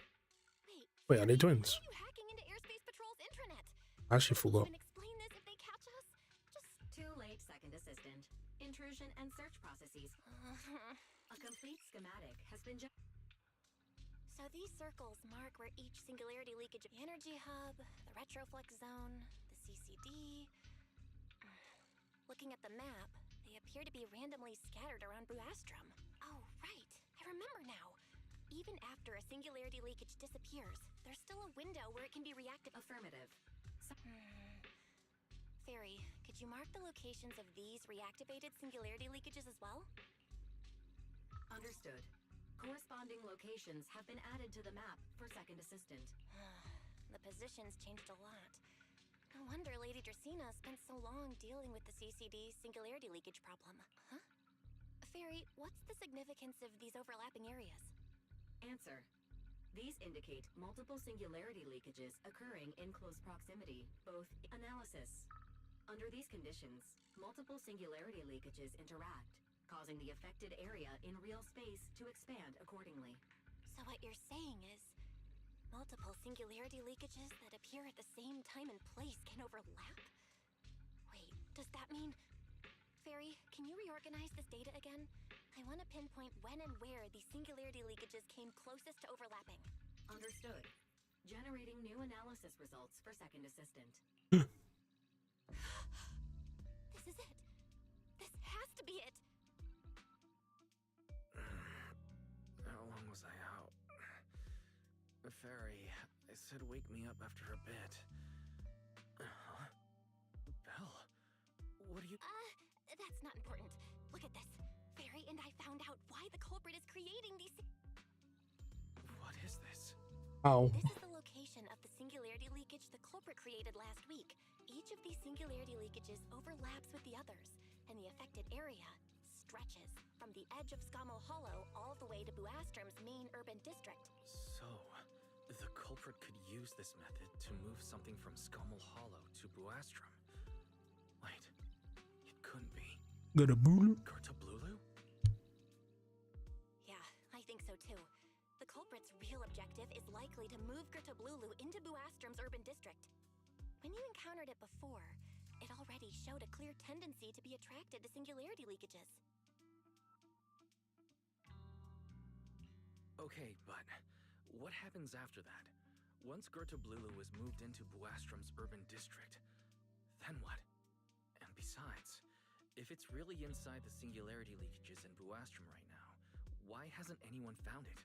Wait, are they twins? Why are you hacking into Airspace Patrol's intranet? I actually forgot. Even explain this if they catch us? Just... Too late, second assistant. Intrusion and search processes. A complete schematic has been So these circles mark where each singularity leakage energy hub, the retroflux zone, the CCD. Looking at the map, they appear to be randomly scattered around Buastrom. Oh, right. I remember now. Even after a singularity leakage disappears, there's still a window where it can be reactive. Affirmative. Fairy, could you mark the locations of these reactivated singularity leakages as well? Understood. Corresponding locations have been added to the map for second assistant. The positions changed a lot. No wonder Lady Dracena spent so long dealing with the CCD singularity leakage problem. Huh? Fairy, what's the significance of these overlapping areas? Answer. These indicate multiple singularity leakages occurring in close proximity, both analysis. Under these conditions, multiple singularity leakages interact, causing the affected area in real space to expand accordingly. So what you're saying is, multiple singularity leakages that appear at the same time and place can overlap? Wait, does that mean... Fairy, can you reorganize this data again? I want to pinpoint when and where these singularity leakages came closest to overlapping. Understood. Generating new analysis results for second assistant. This is it. This has to be it. How long was I out? The fairy, they said wake me up after a bit. Huh? Belle, what are you... That's not important. Look at this. Fairy and I found out why the culprit is creating these... What is this? Oh. This is the location of the singularity leakage the culprit created last week. Each of these singularity leakages overlaps with the others, and the affected area stretches from the edge of Scommel Hollow all the way to Buastrom's main urban district. So, the culprit could use this method to move something from Scommel Hollow to Buastrom. Wait, it couldn't be. Got a boo? Gertablulu? Yeah, I think so too. The culprit's real objective is likely to move Gertablulu into Buastrom's urban district. When you encountered it before, it already showed a clear tendency to be attracted to singularity leakages. Okay, but what happens after that? Once Gertablulu is moved into Buastrom's urban district, then what? And besides, if it's really inside the singularity leakages in Buastrom right now, why hasn't anyone found it?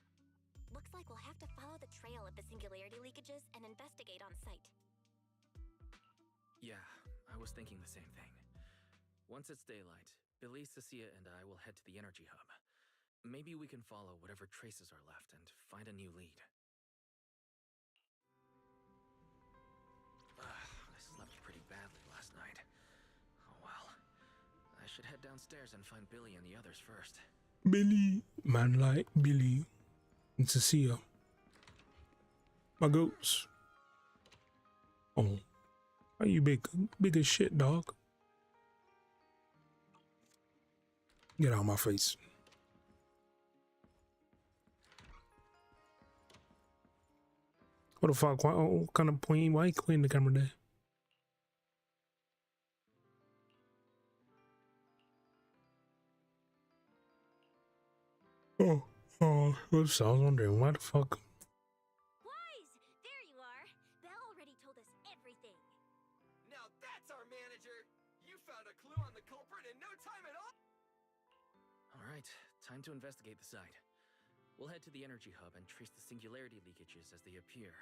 Looks like we'll have to follow the trail of the singularity leakages and investigate on site. Yeah, I was thinking the same thing. Once it's daylight, Billy, Cecilia, and I will head to the energy hub. Maybe we can follow whatever traces are left and find a new lead. I slept pretty badly last night. Oh well. I should head downstairs and find Billy and the others first. Billy. Man like Billy. And Cecilia. My goats. Oh. Are you big as shit, dog? Get out of my face. What the fuck? What kind of point? Why you clean the camera there? Oh, oops, I was wondering why the fuck. Wise! There you are! Belle already told us everything. Now that's our manager! You found a clue on the culprit in no time at all! Alright, time to investigate the site. We'll head to the energy hub and trace the singularity leakages as they appear,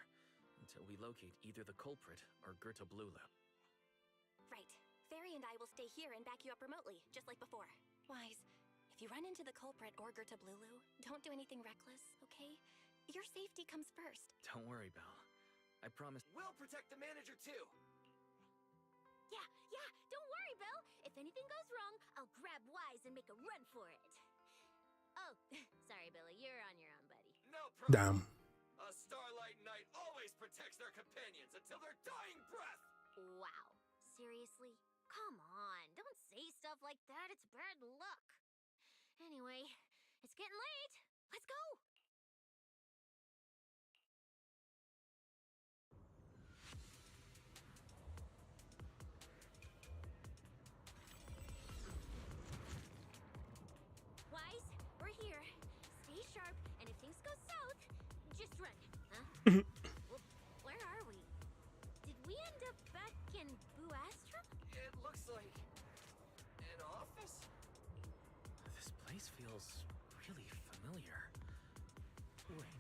until we locate either the culprit or Gertablulu. Right. Fairy and I will stay here and back you up remotely, just like before. Wise, if you run into the culprit or Gertablulu, don't do anything reckless, okay? Your safety comes first. Don't worry, Belle. I promise. We'll protect the manager too! Yeah, don't worry, Belle. If anything goes wrong, I'll grab Wise and make a run for it. Oh, sorry, Billy. You're on your own, buddy. No problem. Damn. A Starlight Knight always protects their companions until their dying breath! Wow. Seriously? Come on. Don't say stuff like that. It's bad luck. Anyway, it's getting late. Let's go. Wise, we're here. Stay sharp, and if things go south, just run. Huh? Well, where are we? Did we end up back in Buastrom? It looks like... an office? This place feels really familiar. Wait,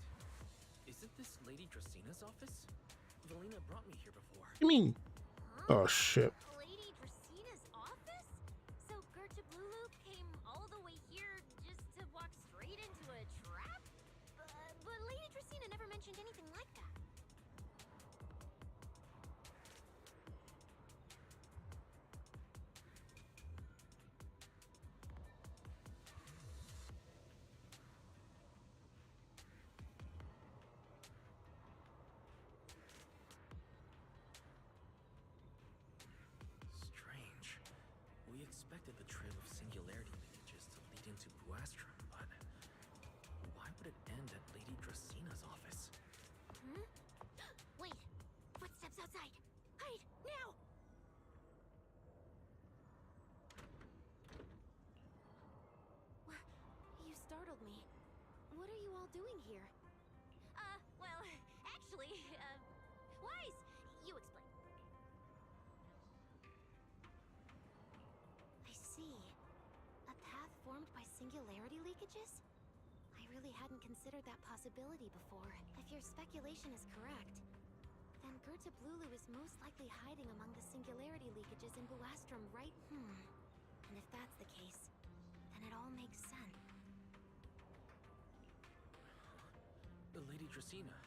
isn't this Lady Dracina's office? Valina brought me here before. You mean? Huh? Oh shit. Lady Dracina's office? So Gertablulu came all the way here just to walk straight into a trap? But Lady Dracina never mentioned anything like that. Strange. We expected the trail of singularity leakages to lead into Buastrom, but why would it end at Lady Dracina's office? Hmm? Wait! Footsteps outside! Hide! Now! all doing here? Well, actually, Wise, you explain. I see. A path formed by singularity leakages? I really hadn't considered that possibility before. If your speculation is correct, then Gerta Blulu is most likely hiding among the singularity leakages in Buastrom, right? And if that's the case, then it all makes sense. Lady Dracena,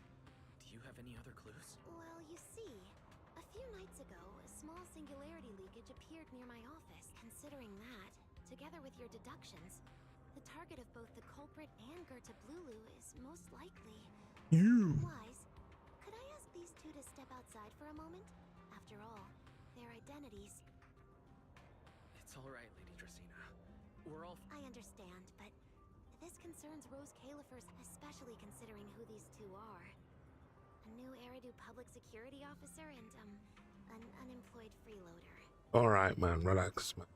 do you have any other clues? Well, you see, a few nights ago, a small singularity leakage appeared near my office. Considering that, together with your deductions, the target of both the culprit and Gerta Blulu is most likely... You. Wise, could I ask these two to step outside for a moment? After all, their identities... It's all right, Lady Dracena. We're all... I understand, but this concerns Rose Califers, especially considering who these two are. A new Eridu public security officer and, an unemployed freeloader. All right, man. Relax, man.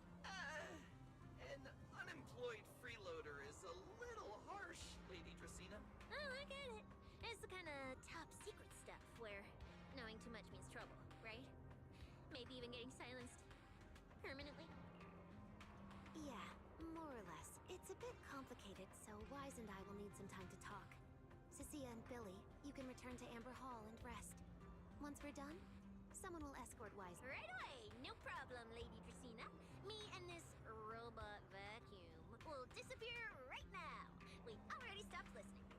An unemployed freeloader is a little harsh, Lady Dracena. Oh, I get it. It's the kind of top secret stuff where knowing too much means trouble, right? Maybe even getting silenced permanently? Yeah, more or less. It's a bit complicated, so Wise and I will need some time to talk. Cecilia and Billy, you can return to Amber Hall and rest. Once we're done, someone will escort Wise. Right away! No problem, Lady Dracena. Me and this robot vacuum will disappear right now. We've already stopped listening.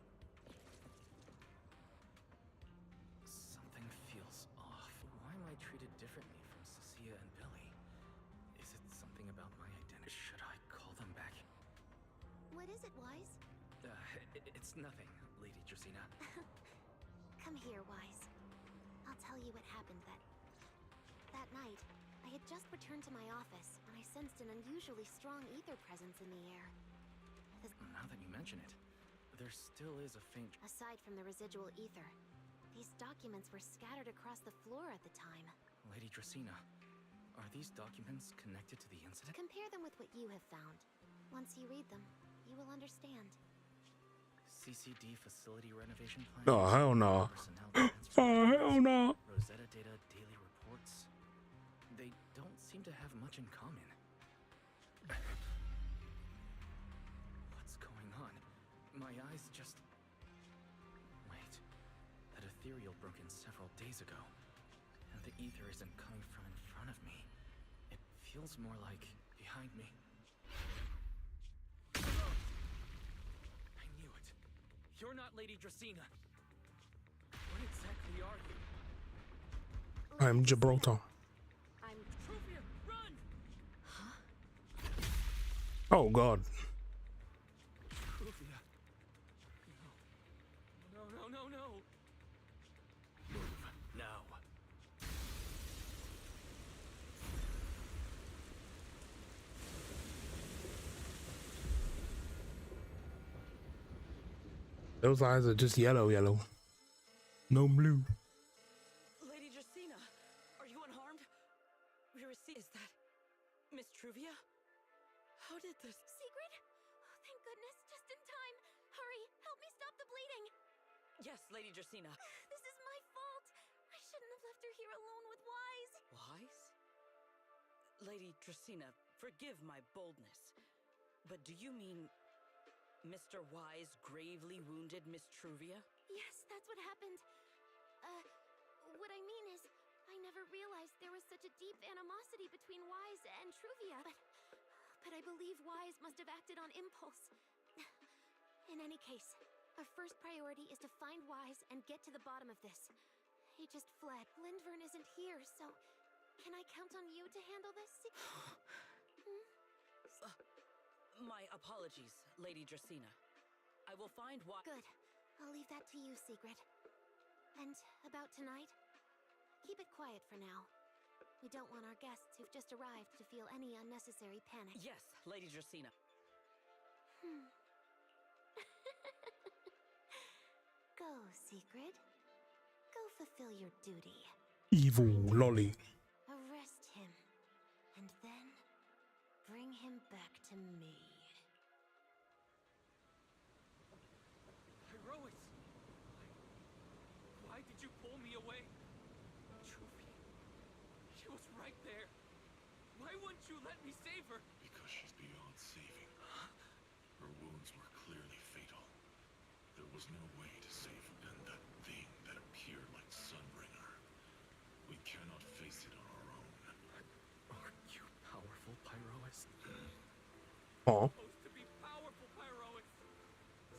Something feels off. Why am I treated differently from Cecilia and Billy? Is it something about my identity? Should I call them back? What is it, Wise? It's nothing, Lady Dracena. Come here, Wise. I'll tell you what happened that night. I had just returned to my office when I sensed an unusually strong ether presence in the air. Now that you mention it, there still is a faint... Aside from the residual ether, these documents were scattered across the floor at the time. Lady Dracena, are these documents connected to the incident? Compare them with what you have found. Once you read them, you will understand. CCD facility renovation plan. Oh, hell no. Personnel transfer Oh, hell no. Rosetta Data daily reports. They don't seem to have much in common. What's going on? My eyes just... Wait. That ethereal broke in several days ago. And the ether isn't coming from in front of me. It feels more like behind me. You're not Lady Dracena. What exactly are you? I'm Gibraltar. I'm... Truvia, run! Huh? Oh, God. Truvia. No. Move now. Those eyes are just yellow. No blue. Lady Dracena, are you unharmed? We received... Is that Miss Truvia? How did this... Secret? Oh, thank goodness, just in time. Hurry, help me stop the bleeding. Yes, Lady Dracena. This is my fault. I shouldn't have left her here alone with Wise. Wise? Lady Dracena, forgive my boldness, but do you mean Mr. Wise gravely wounded Miss Truvia? Yes, that's what happened. What I mean is, I never realized there was such a deep animosity between Wise and Truvia. But I believe Wise must have acted on impulse. In any case, our first priority is to find Wise and get to the bottom of this. He just fled. Lindvern isn't here, so can I count on you to handle this? My apologies, Lady Dracena. I will find Wise. Good. I'll leave that to you, Secret. And about tonight, keep it quiet for now. We don't want our guests who've just arrived to feel any unnecessary panic. Yes, Lady Dracena. Go, Secret. Go fulfill your duty. Evil lolly. Arrest him. And then bring him back to me. I wouldn't you let me save her? Because she's beyond saving. Her wounds were clearly fatal. There was no way to save her. And that thing that appeared like Sunbringer. We cannot face it on our own. Aren't you powerful, Pyroist? Oh, Supposed to be powerful, Pyroist.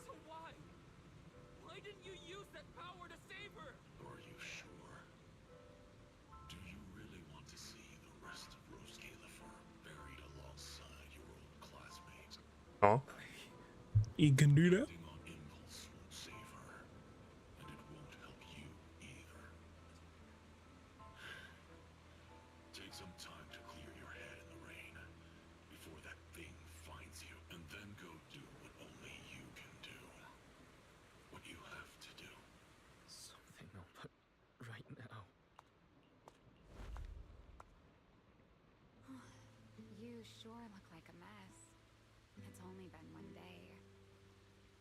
So why? Why didn't you use that power to save her? Are you sure? Do you really want to see the rest of Rose Califer buried alongside your old classmate? oh, you can do that. Acting on impulse won't save her, and it won't help you either. Take some time to clear your head in the rain before that thing finds you, and then go do what only you can do. What you have to do. Something I'll put right now. You sure look like a mess. It's only been one day.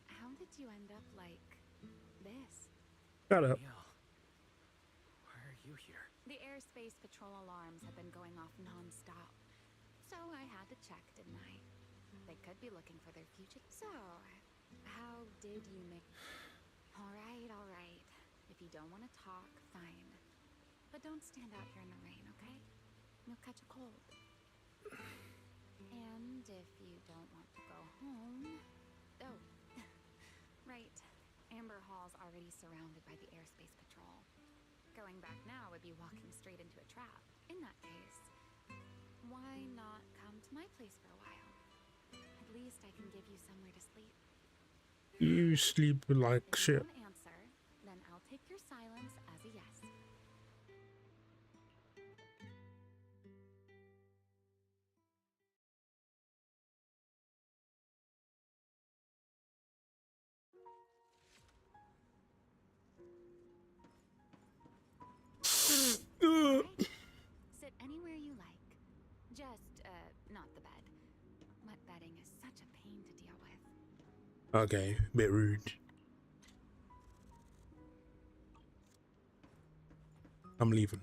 How did you end up like this? Shut up. Neil, why are you here? The airspace patrol alarms have been going off non-stop. So I had to check, didn't I? They could be looking for their future. So, how did you make... All right. If you don't want to talk, fine. But don't stand out here in the rain, okay? You'll catch a cold. And if you don't want to go home... Oh, right. Amber Hall's already surrounded by the airspace patrol. Going back now would be walking straight into a trap. In that case, why not come to my place for a while? At least I can give you somewhere to sleep. You sleep like If you shit. don't answer, then I'll take your silence as a yes. Right? Sit anywhere you like. Just, not the bed. Wet bedding is such a pain to deal with. Okay, bit rude. I'm leaving.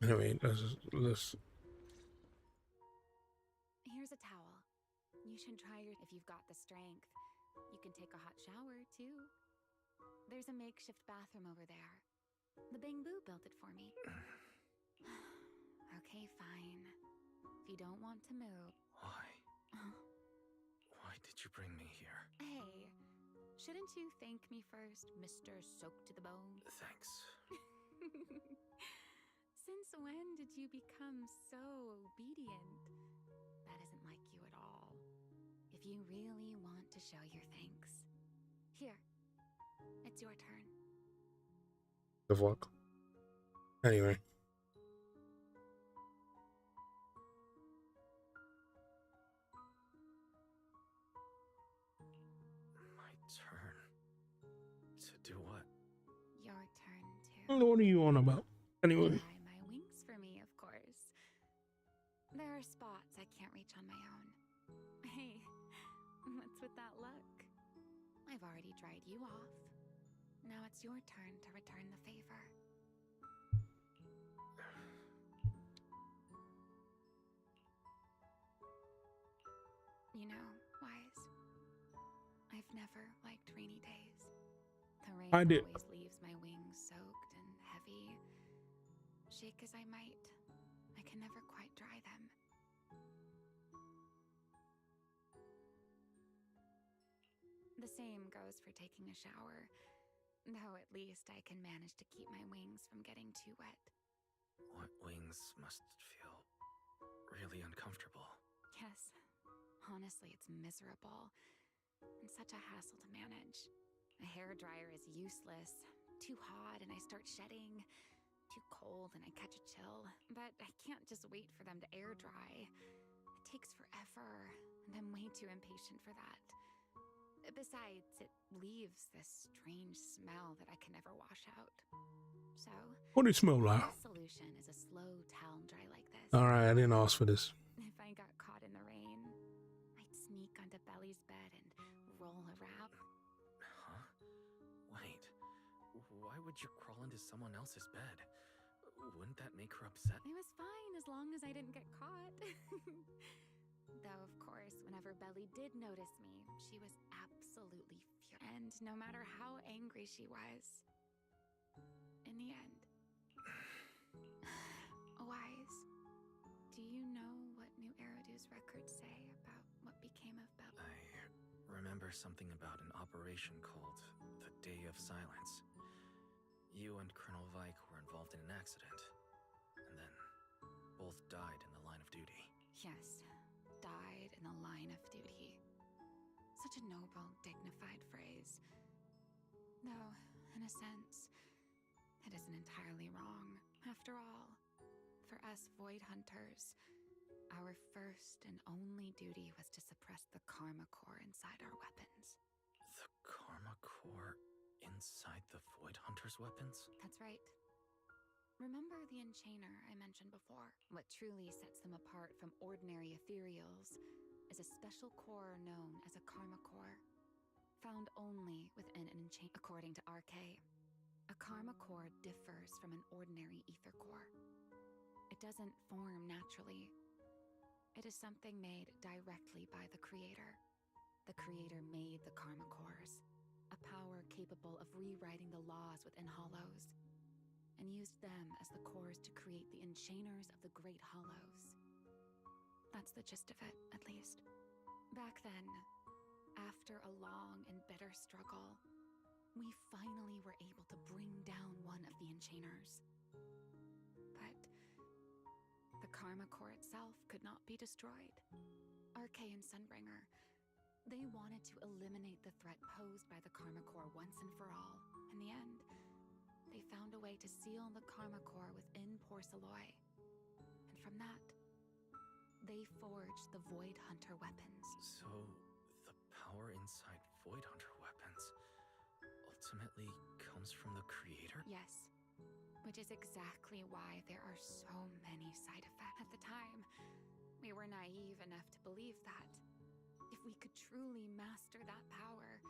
Anyway, let's. Here's a towel. You should try your... If you've got the strength. You can take a hot shower, too. There's a makeshift bathroom over there. The Bamboo built it for me. Okay, fine. If you don't want to move... Why? Why did you bring me here? Hey, shouldn't you thank me first, Mr. Soaked to the Bone? Thanks. Since when did you become so obedient? That isn't like you at all. If you really want to show your thanks, here, it's your turn. The fuck. Anyway. My turn. To do what? Your turn to... What are you on about? Anyway. Try my wings for me, of course. There are spots I can't reach on my own. Hey, what's with that look? I've already dried you off. Now it's your turn to return the favor. You know, Wise, I've never liked rainy days. The rain I did. always leaves my wings soaked and heavy. Shake as I might, I can never quite dry them. The same goes for taking a shower, though at least I can manage to keep my wings from getting too wet. What wings must feel really uncomfortable. Yes, honestly, it's miserable and such a hassle to manage. A hairdryer is useless, too hot and I start shedding, too cold and I catch a chill. But I can't just wait for them to air dry. It takes forever, and I'm way too impatient for that. Besides, it leaves this strange smell that I can never wash out. So, What do it smell like? the solution is a slow towel dry like this. Alright, I didn't ask for this. If I got caught in the rain, I'd sneak onto Belly's bed and roll around. Huh? Wait. Why would you crawl into someone else's bed? Wouldn't that make her upset? It was fine as long as I didn't get caught. Though, of course, whenever Belly did notice me, she was absolutely furious. And no matter how angry she was, in the end. Wise, do you know what New Eridu's records say about what became of Belly? I remember something about an operation called the Day of Silence. You and Colonel Vike were involved in an accident, and then both died in the line of duty. Yes, died in the line of duty. Such a noble, dignified phrase. Though, in a sense, it isn't entirely wrong. After all, for us Void Hunters, our first and only duty was to suppress the Karma Core inside our weapons. The Karma Core inside the Void Hunter's weapons? That's right. Remember the Enchainer I mentioned before? What truly sets them apart from ordinary ethereals is a special core known as a Karma Core, found only within an Enchainer. According to RK, a Karma Core differs from an ordinary ether core. It doesn't form naturally. It is something made directly by the Creator. The Creator made the Karma Cores, a power capable of rewriting the laws within Hollows, and used them as the cores to create the Enchainers of the Great Hollows. That's the gist of it, at least. Back then, after a long and bitter struggle, we finally were able to bring down one of the Enchainers. But the Karma Core itself could not be destroyed. RK and Sunbringer, they wanted to eliminate the threat posed by the Karma Core once and for all. In the end, they found a way to seal the Karma Core within Porceloy. And from that, they forged the Void Hunter weapons. So, the power inside Void Hunter weapons ultimately comes from the Creator? Yes, which is exactly why there are so many side effects. At the time, we were naive enough to believe that if we could truly master that power,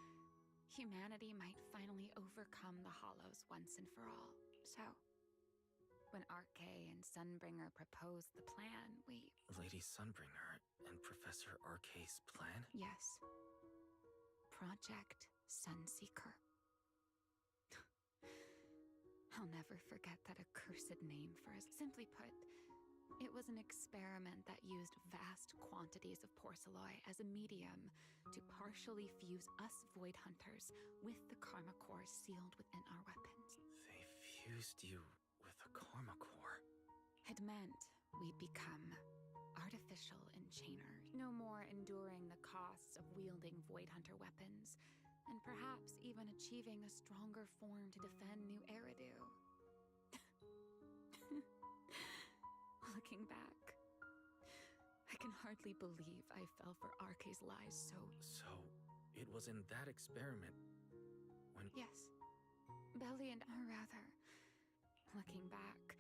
humanity might finally overcome the Hollows once and for all. So, when RK and Sunbringer proposed the plan, we... Lady Sunbringer and Professor RK's plan? Yes. Project Sunseeker. I'll never forget that accursed name for us. Simply put, it was an experiment that used vast quantities of Porceloy as a medium to partially fuse us Void Hunters with the Karma Core sealed within our weapons. They fused you with a Karma Core. It meant we'd become artificial Enchainers, no more enduring the costs of wielding Void Hunter weapons, and perhaps even achieving a stronger form to defend New Eridu. Looking back, I can hardly believe I fell for RK's lies so... So, it was in that experiment when... Yes. Belly and... Or rather, looking back,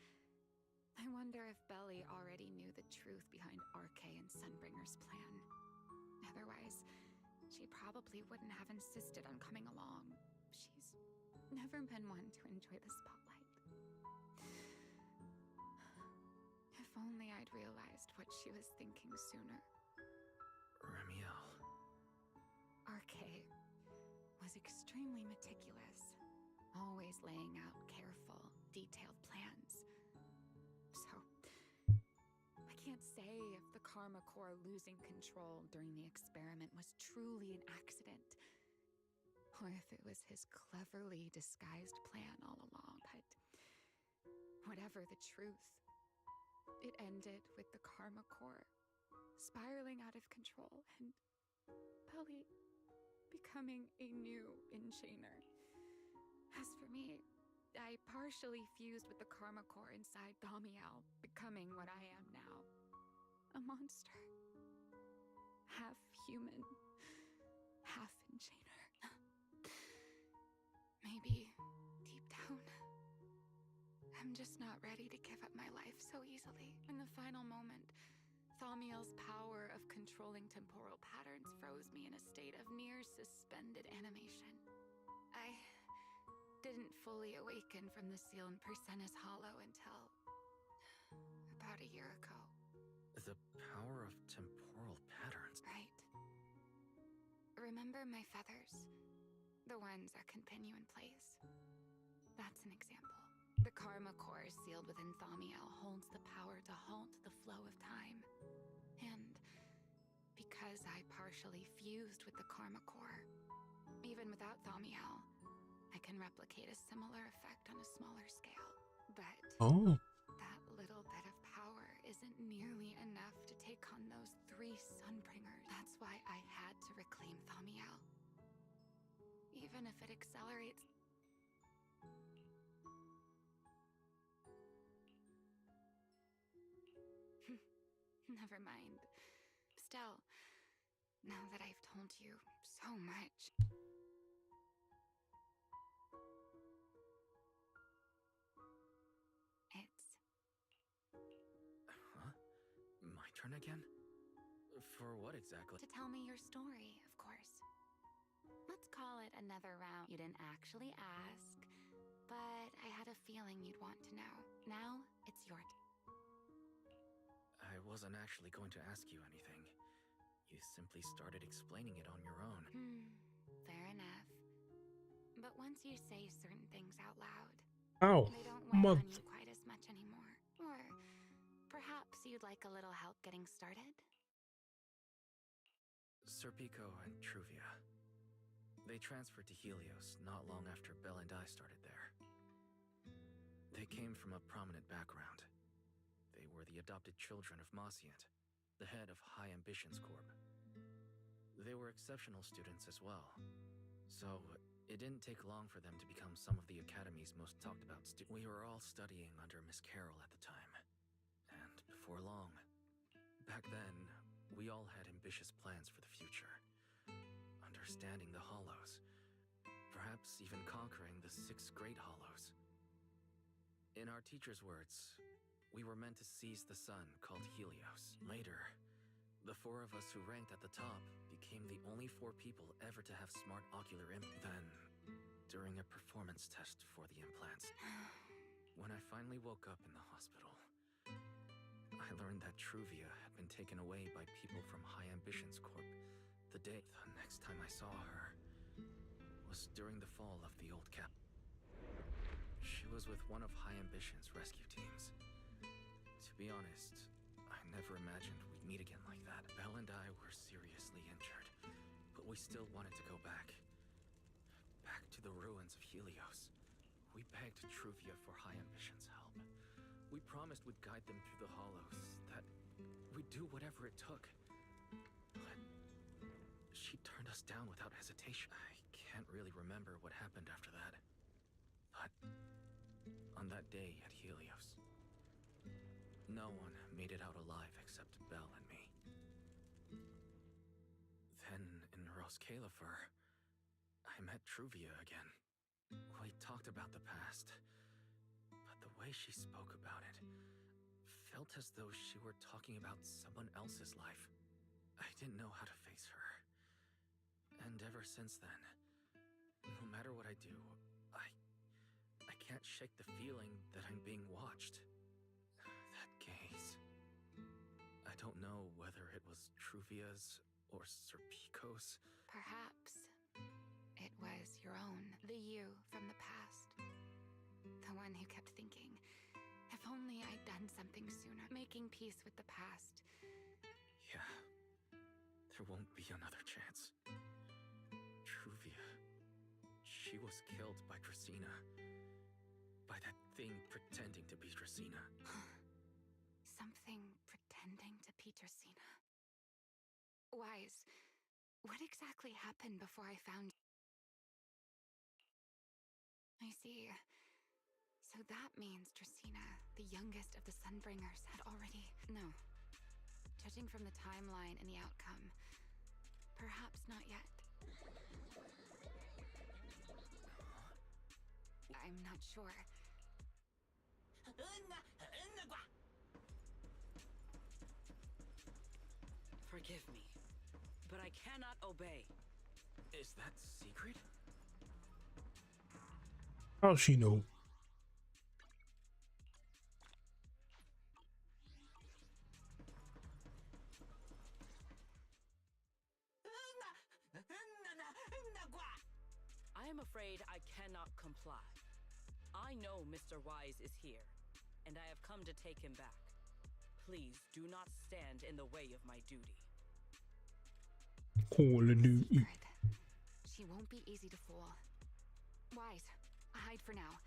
I wonder if Belly already knew the truth behind RK and Sunbringer's plan. Otherwise, she probably wouldn't have insisted on coming along. She's never been one to enjoy the spotlight. If only I'd realized what she was thinking sooner. Remiel. RK was extremely meticulous, always laying out careful, detailed plans. So, I can't say if the Karma Core losing control during the experiment was truly an accident, or if it was his cleverly disguised plan all along, but whatever the truth, it ended with the Karma Core spiraling out of control and Belly becoming a new Enchainer. As for me, I partially fused with the Karma Core inside Damiel, becoming what I am now. A monster. Half human, half Enchainer. Maybe, deep down, I'm just not ready to give up my life so easily. In the final moment, Thamiel's power of controlling temporal patterns froze me in a state of near suspended animation. I didn't fully awaken from the seal in Persena's Hollow until about a year ago. The power of temporal patterns. Right. Remember my feathers? The ones that can pin you in place? That's an example. The karma core sealed within Thaumiel holds the power to halt the flow of time. And because I partially fused with the karma core, even without Thaumiel, I can replicate a similar effect on a smaller scale. But Oh, that little bit of power isn't nearly enough to take on those 3 Sunbringers. That's why I had to reclaim Thaumiel. Even if it accelerates... Never mind. Still, now that I've told you so much... It's... Huh? My turn again? For what exactly? to tell me your story, of course. Let's call it another round. You didn't actually ask, but I had a feeling you'd want to know. Now, it's your turn. I wasn't actually going to ask you anything. You simply started explaining it on your own. Fair enough. But once you say certain things out loud, ow, they don't weigh on mud. you quite as much anymore. Or perhaps you'd like a little help getting started? Serpico and Truvia. They transferred to Helios not long after Belle and I started there. They came from a prominent background. They were the adopted children of Mosient, the head of High Ambitions Corp. They were exceptional students as well. So, it didn't take long for them to become some of the Academy's most talked about students. We were all studying under Miss Carroll at the time. And before long, back then, we all had ambitious plans for the future. Understanding the Hollows. Perhaps even conquering the 6 Great Hollows. In our teacher's words, we were meant to seize the sun called Helios. Later, the 4 of us who ranked at the top became the only 4 people ever to have smart ocular implants. Then, during a performance test for the implants, when I finally woke up in the hospital, I learned that Truvia had been taken away by people from High Ambitions Corp. The next time I saw her was during the fall of the old cap. She was with one of High Ambitions' rescue teams. To be honest, I never imagined we'd meet again like that. Belle and I were seriously injured, but we still wanted to go back. Back to the ruins of Helios. We begged Truvia for High Ambitions' help. We promised we'd guide them through the Hollows, that we'd do whatever it took. But she turned us down without hesitation. I can't really remember what happened after that. But on that day at Helios, no one made it out alive except Belle and me. Then in Roskalifer, I met Truvia again. We talked about the past, but the way she spoke about it felt as though she were talking about someone else's life. I didn't know how to face her. And ever since then, no matter what I do, I can't shake the feeling that I'm being watched. That gaze. I don't know whether it was Truvia's or Serpico's. Perhaps it was your own. The you from the past. The one who kept thinking, if only I'd done something sooner. Making peace with the past. Yeah. There won't be another chance. Truvia. She was killed by Dracena. By that thing pretending to be Dracena. Something pretending to be Dracena. Wise, what exactly happened before I found you? I see. So that means Dracena, the youngest of the Sunbringers, had already... No. Judging from the timeline and the outcome, perhaps not yet. I'm not sure. Forgive me, but I cannot obey. Is that secret? How's she know? I know Mr. Wise is here, and I have come to take him back. Please do not stand in the way of my duty. Call of Duty. Secret. She won't be easy to fool. Wise, hide for now.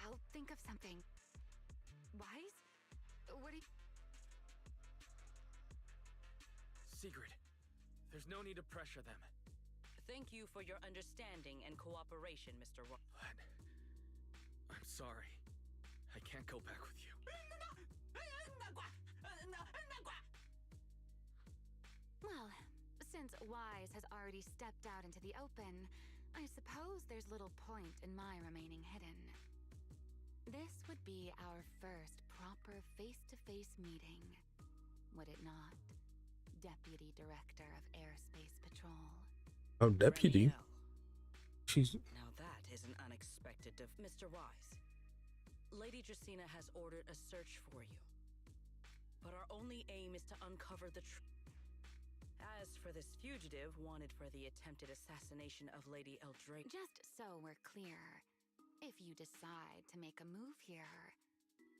I'll think of something. Wise? What do you... Sigrid, there's no need to pressure them. Thank you for your understanding and cooperation, Mr. Wise. But I'm sorry. I can't go back with you. Well, since Wise has already stepped out into the open, I suppose there's little point in my remaining hidden. This would be our first proper face-to-face meeting, would it not, Deputy Director of Airspace Patrol? Oh, deputy. Ramiel. She's Now that is an unexpected Mr. Wise, Lady Dracena has ordered a search for you. But our only aim is to uncover the truth. As for this fugitive wanted for the attempted assassination of Lady Eldrake... Just so we're clear, if you decide to make a move here,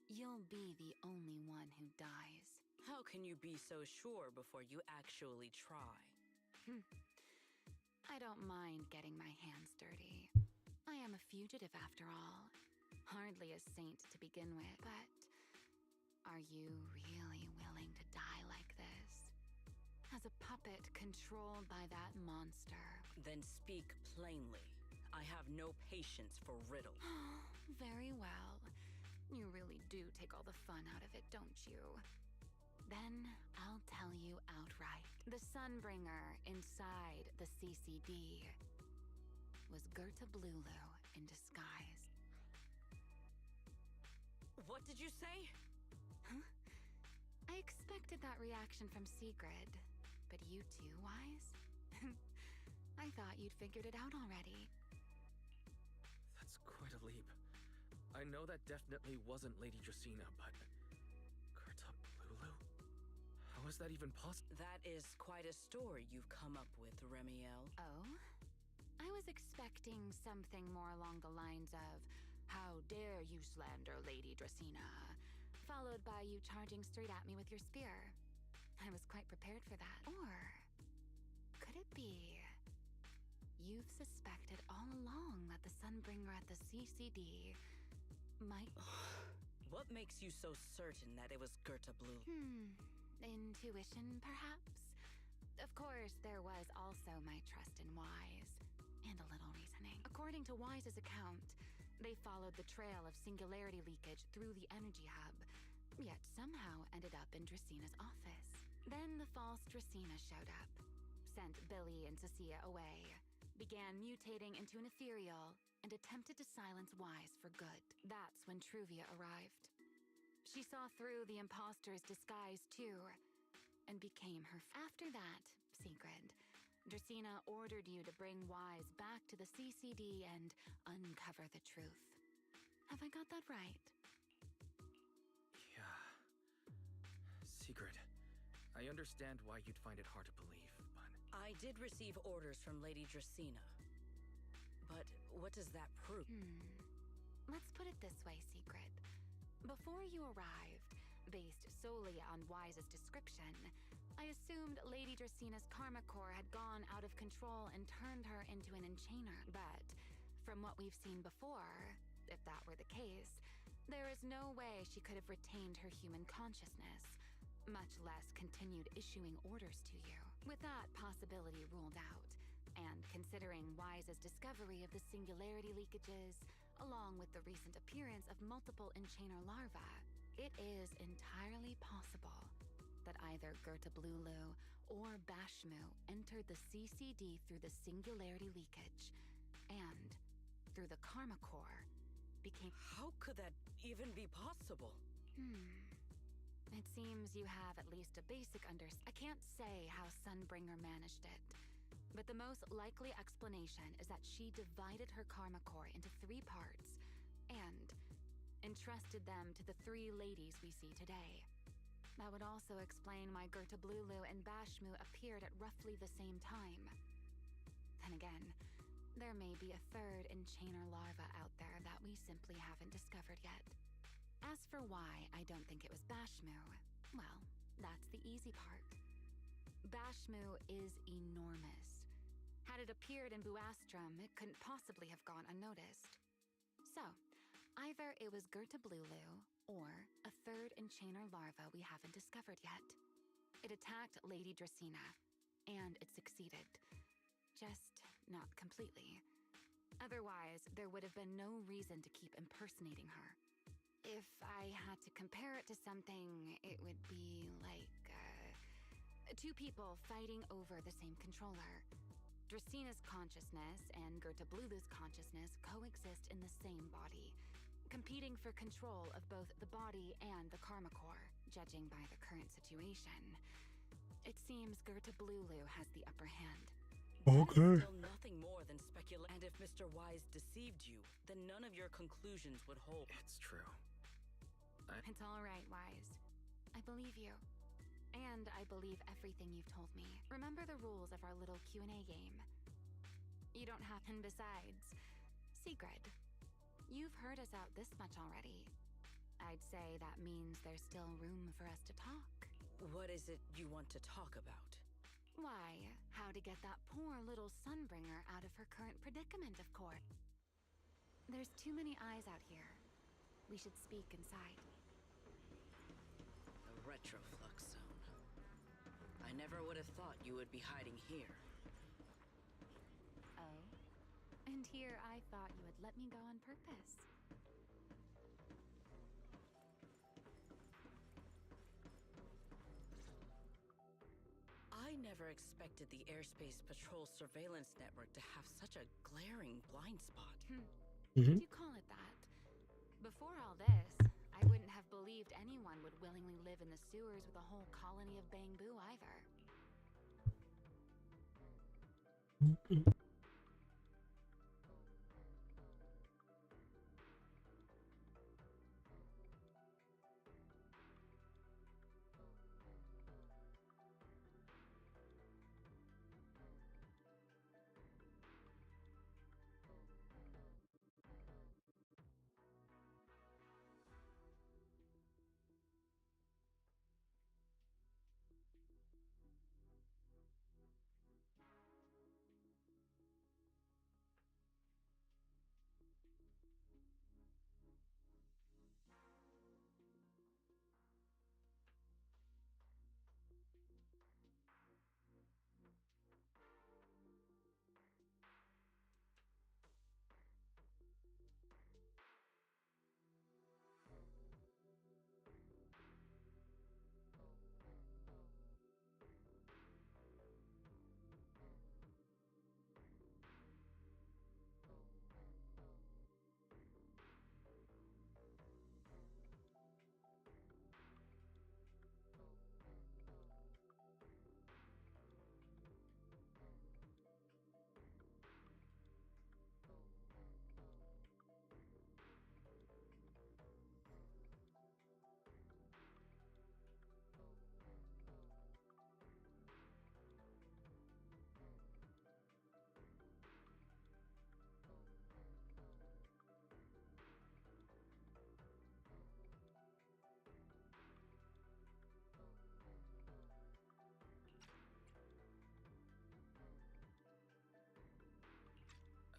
you'll be the only one who dies. How can you be so sure before you actually try? I don't mind getting my hands dirty. I am a fugitive after all. Hardly a saint to begin with, but are you really willing to die like this? As a puppet controlled by that monster. Then speak plainly. I have no patience for riddles. Very well. You really do take all the fun out of it, don't you? Then I'll tell you outright. The Sunbringer inside the CCD was Gerta Blulu in disguise. What did you say? Huh? I expected that reaction from Sigrid. But you too, Wise? I thought you'd figured it out already. That's quite a leap. I know that definitely wasn't Lady Dracena, but... Gerta Blulu? How is that even possible? That is quite a story you've come up with, Ramiel. Oh? I was expecting something more along the lines of, "How dare you slander Lady Dracena?" followed by you charging straight at me with your spear. I was quite prepared for that. Or could it be you've suspected all along that the Sunbringer at the CCD might... What makes you so certain that it was Gerta Blulu? Intuition, perhaps? Of course, there was also my trust in Wise, and a little reasoning. According to Wise's account, they followed the trail of singularity leakage through the energy hub, yet somehow ended up in Dracena's office. Then the false Dracena showed up, sent Billy and Cecilia away, began mutating into an ethereal, and attempted to silence Wise for good. That's when Truvia arrived. She saw through the imposter's disguise too, and became her... After that, Sigrid, Dracena ordered you to bring Wise back to the CCD and uncover the truth. Have I got that right? Yeah. Sigrid, I understand why you'd find it hard to believe, but... I did receive orders from Lady Dracena. But what does that prove? Let's put it this way, Sigrid. Before you arrived, based solely on Wise's description, I assumed Lady Dracena's karma core had gone out of control and turned her into an enchainer. But from what we've seen before, if that were the case, there is no way she could have retained her human consciousness, much less continued issuing orders to you. With that possibility ruled out, and considering Wise's discovery of the singularity leakages, along with the recent appearance of multiple enchainer larvae, it is entirely possible that either Gerta Blulu or Bashmu entered the CCD through the singularity leakage, and through the karma core, became... How could that even be possible? It seems you have at least a basic I can't say how Sunbringer managed it, but the most likely explanation is that she divided her karma core into 3 parts and entrusted them to the 3 ladies we see today. That would also explain why Gerta Blulu and Bashmu appeared at roughly the same time. Then again, There may be a third enchainer larva out there that we simply haven't discovered yet. As for why I don't think it was Bashmu, well, that's the easy part. Bashmu is enormous. Had it appeared in Buastrum, it couldn't possibly have gone unnoticed. So, either it was Gertablulu, or a third enchainer larva we haven't discovered yet. It attacked Lady Dracena, and it succeeded. Just not completely. Otherwise, there would have been no reason to keep impersonating her. If I had to compare it to something, it would be like, two people fighting over the same controller. Dracena's consciousness and Gertablulu's consciousness coexist in the same body, competing for control of both the body and the Karma Core, judging by the current situation. It seems Gertablulu has the upper hand. Okay. That is still nothing more than speculation. And if Mr. Wise deceived you, then none of your conclusions would hold. It's true. It's all right, Wise. I believe you. And I believe everything you've told me. Remember the rules of our little Q&A game. You don't have, and besides, Sigrid, you've heard us out this much already. I'd say that means there's still room for us to talk. What is it you want to talk about? Why, how to get that poor little Sunbringer out of her current predicament, of course. There's too many eyes out here. We should speak inside. A retroflux zone. I never would have thought you would be hiding here. Oh? And here I thought you would let me go on purpose. I never expected the Airspace Patrol surveillance network to have such a glaring blind spot. Would you call it that? Before all this, I wouldn't have believed anyone would willingly live in the sewers with a whole colony of Bangbu either.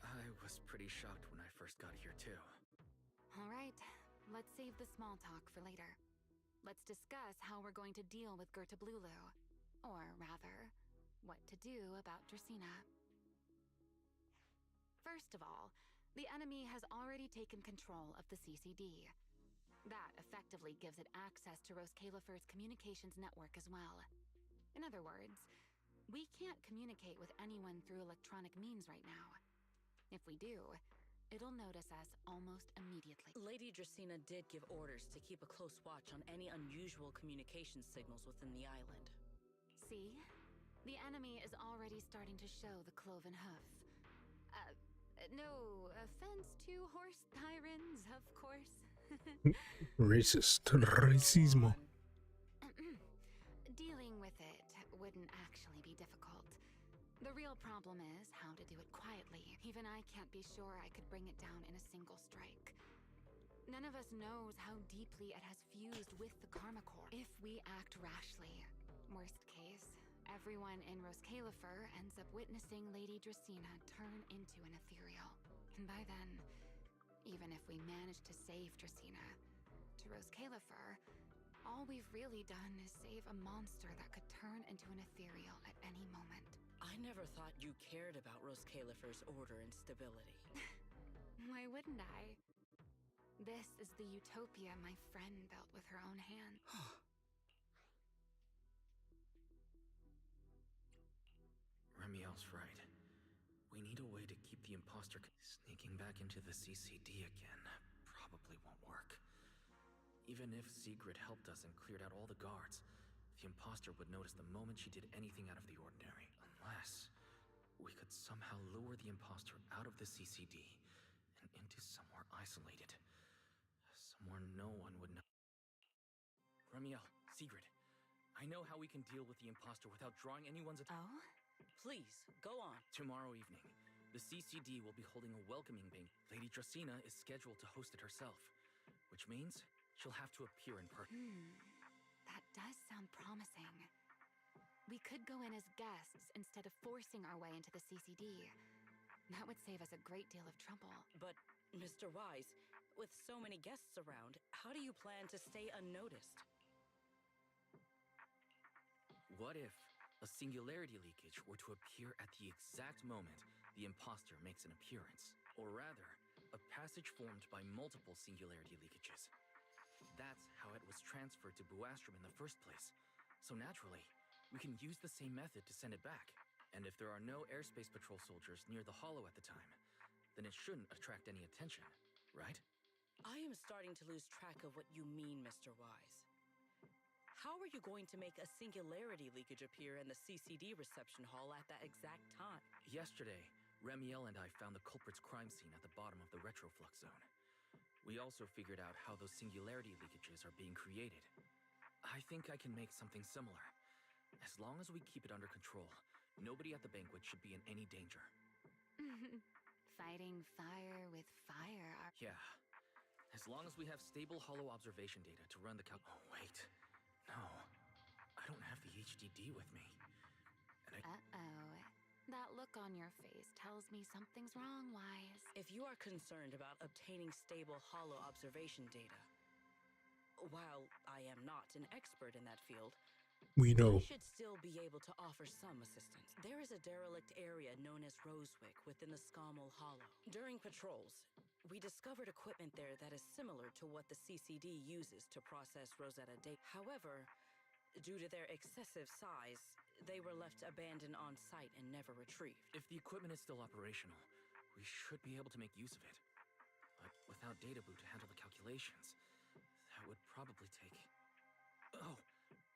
I was pretty shocked when I first got here, too. All right, let's save the small talk for later. Let's discuss how we're going to deal with Gertablulu. Or rather, what to do about Dracena. First of all, the enemy has already taken control of the CCD. That effectively gives it access to Roskalifer's communications network as well. In other words, we can't communicate with anyone through electronic means right now. If we do, it'll notice us almost immediately. Lady Dracena did give orders to keep a close watch on any unusual communication signals within the island. See? The enemy is already starting to show the cloven hoof. No offense to horse tyrants, of course. Racist. Racismo. Dealing with it wouldn't actually be difficult. The real problem is how to to do it quietly. Even I can't be sure I could bring it down in a single strike. None of us knows how deeply it has fused with the Karma Core. If we act rashly, worst case, everyone in Roscalifer ends up witnessing Lady Dracena turn into an ethereal. And by then, even if we manage to save Dracena, to Roscalifer, all we've really done is save a monster that could turn into an ethereal at any moment. I never thought you cared about Roscalifer's order and stability. Why wouldn't I? This is the utopia my friend built with her own hands. Remiel's right. We need a way to keep the imposter. Sneaking back into the CCD again probably won't work. Even if Sigrid helped us and cleared out all the guards, the imposter would notice the moment she did anything out of the ordinary. Unless we could somehow lure the imposter out of the CCD and into somewhere isolated. Somewhere no one would know. Remiel, Sigrid, I know how we can deal with the imposter without drawing anyone's attention. Oh? Please, go on. Tomorrow evening, the CCD will be holding a welcoming banquet. Lady Dracena is scheduled to host it herself, which means she'll have to appear in person. That does sound promising. We could go in as guests instead of forcing our way into the CCD. That would save us a great deal of trouble. But, Mr. Wise, with so many guests around, how do you plan to stay unnoticed? What if a singularity leakage were to appear at the exact moment the imposter makes an appearance? Or rather, a passage formed by multiple singularity leakages. That's how it was transferred to Buastrom in the first place. So naturally, we can use the same method to send it back. And if there are no airspace patrol soldiers near the hollow at the time, then it shouldn't attract any attention, right? I am starting to lose track of what you mean, Mr. Wise. How are you going to make a singularity leakage appear in the CCD reception hall at that exact time? Yesterday, Remiel and I found the culprit's crime scene at the bottom of the retroflux zone. We also figured out how those singularity leakages are being created. I think I can make something similar. As long as we keep it under control, nobody at the banquet should be in any danger. Fighting fire with fire. Yeah. As long as we have stable hollow observation data to run the Oh, wait. No. I don't have the HDD with me. And Uh-oh. That look on your face tells me something's wrong, Wise. If you are concerned about obtaining stable hollow observation data, while I am not an expert in that field, We know. I should still be able to offer some assistance. There is a derelict area known as Rosewick within the Scommel Hollow. During patrols, we discovered equipment there that is similar to what the CCD uses to process Rosetta data. However, due to their excessive size, they were left abandoned on site and never retrieved. if the equipment is still operational, we should be able to make use of it. But without data boot to handle the calculations, that would probably take... Oh,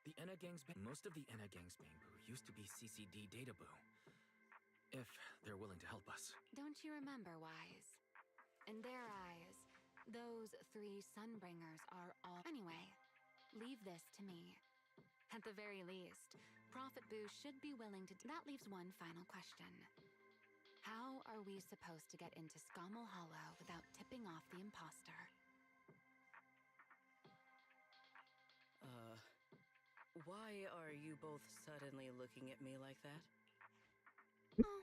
the Enna Gang's most of the Enna Gang's Bamboo used to be CCD data boo. If they're willing to help us. Don't you remember, Wise? In their eyes, those three Sunbringers are all... Anyway, leave this to me. At the very least, Prophet Boo should be willing to... That leaves one final question. How are we supposed to get into Scommel Hollow without tipping off the imposter? Why are you both suddenly looking at me like that? Oh,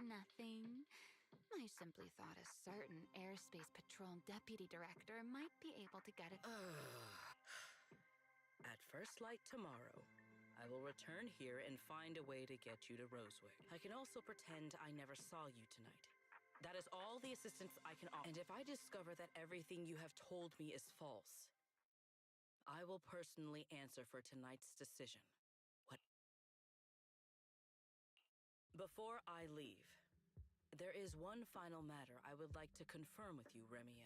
nothing. I simply thought a certain airspace patrol deputy director might be able to get it. At first light tomorrow, I will return here and find a way to get you to Rosewick. I can also pretend I never saw you tonight. That is all the assistance I can offer. And if I discover that everything you have told me is false, I will personally answer for tonight's decision. What? Before I leave, there is one final matter I would like to confirm with you, Remiel.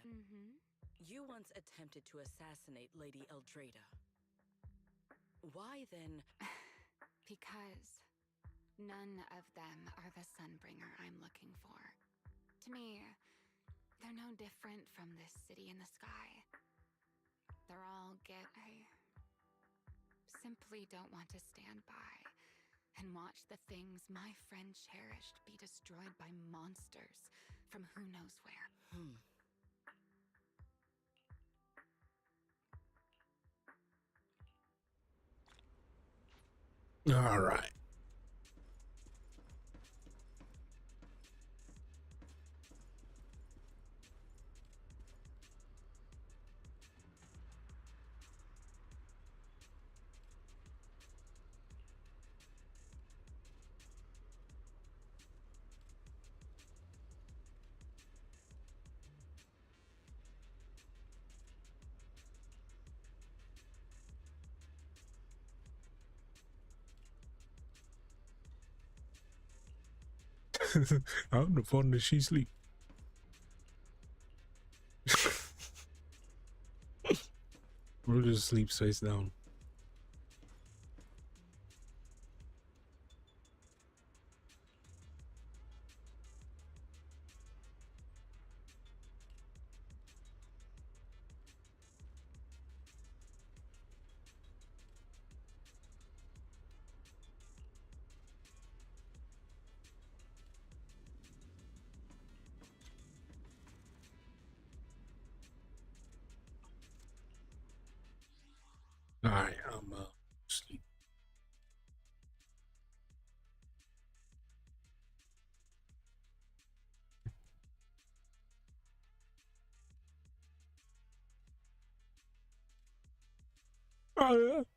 You once attempted to assassinate Lady Eldrada. Why then? Because none of them are the Sunbringer I'm looking for. To me, they're no different from this city in the sky. They're all I simply don't want to stand by and watch the things my friend cherished be destroyed by monsters from who knows where. All right. How the fun does she sleep? We'll just sleep face down. All right, I'm sleep. Oh yeah.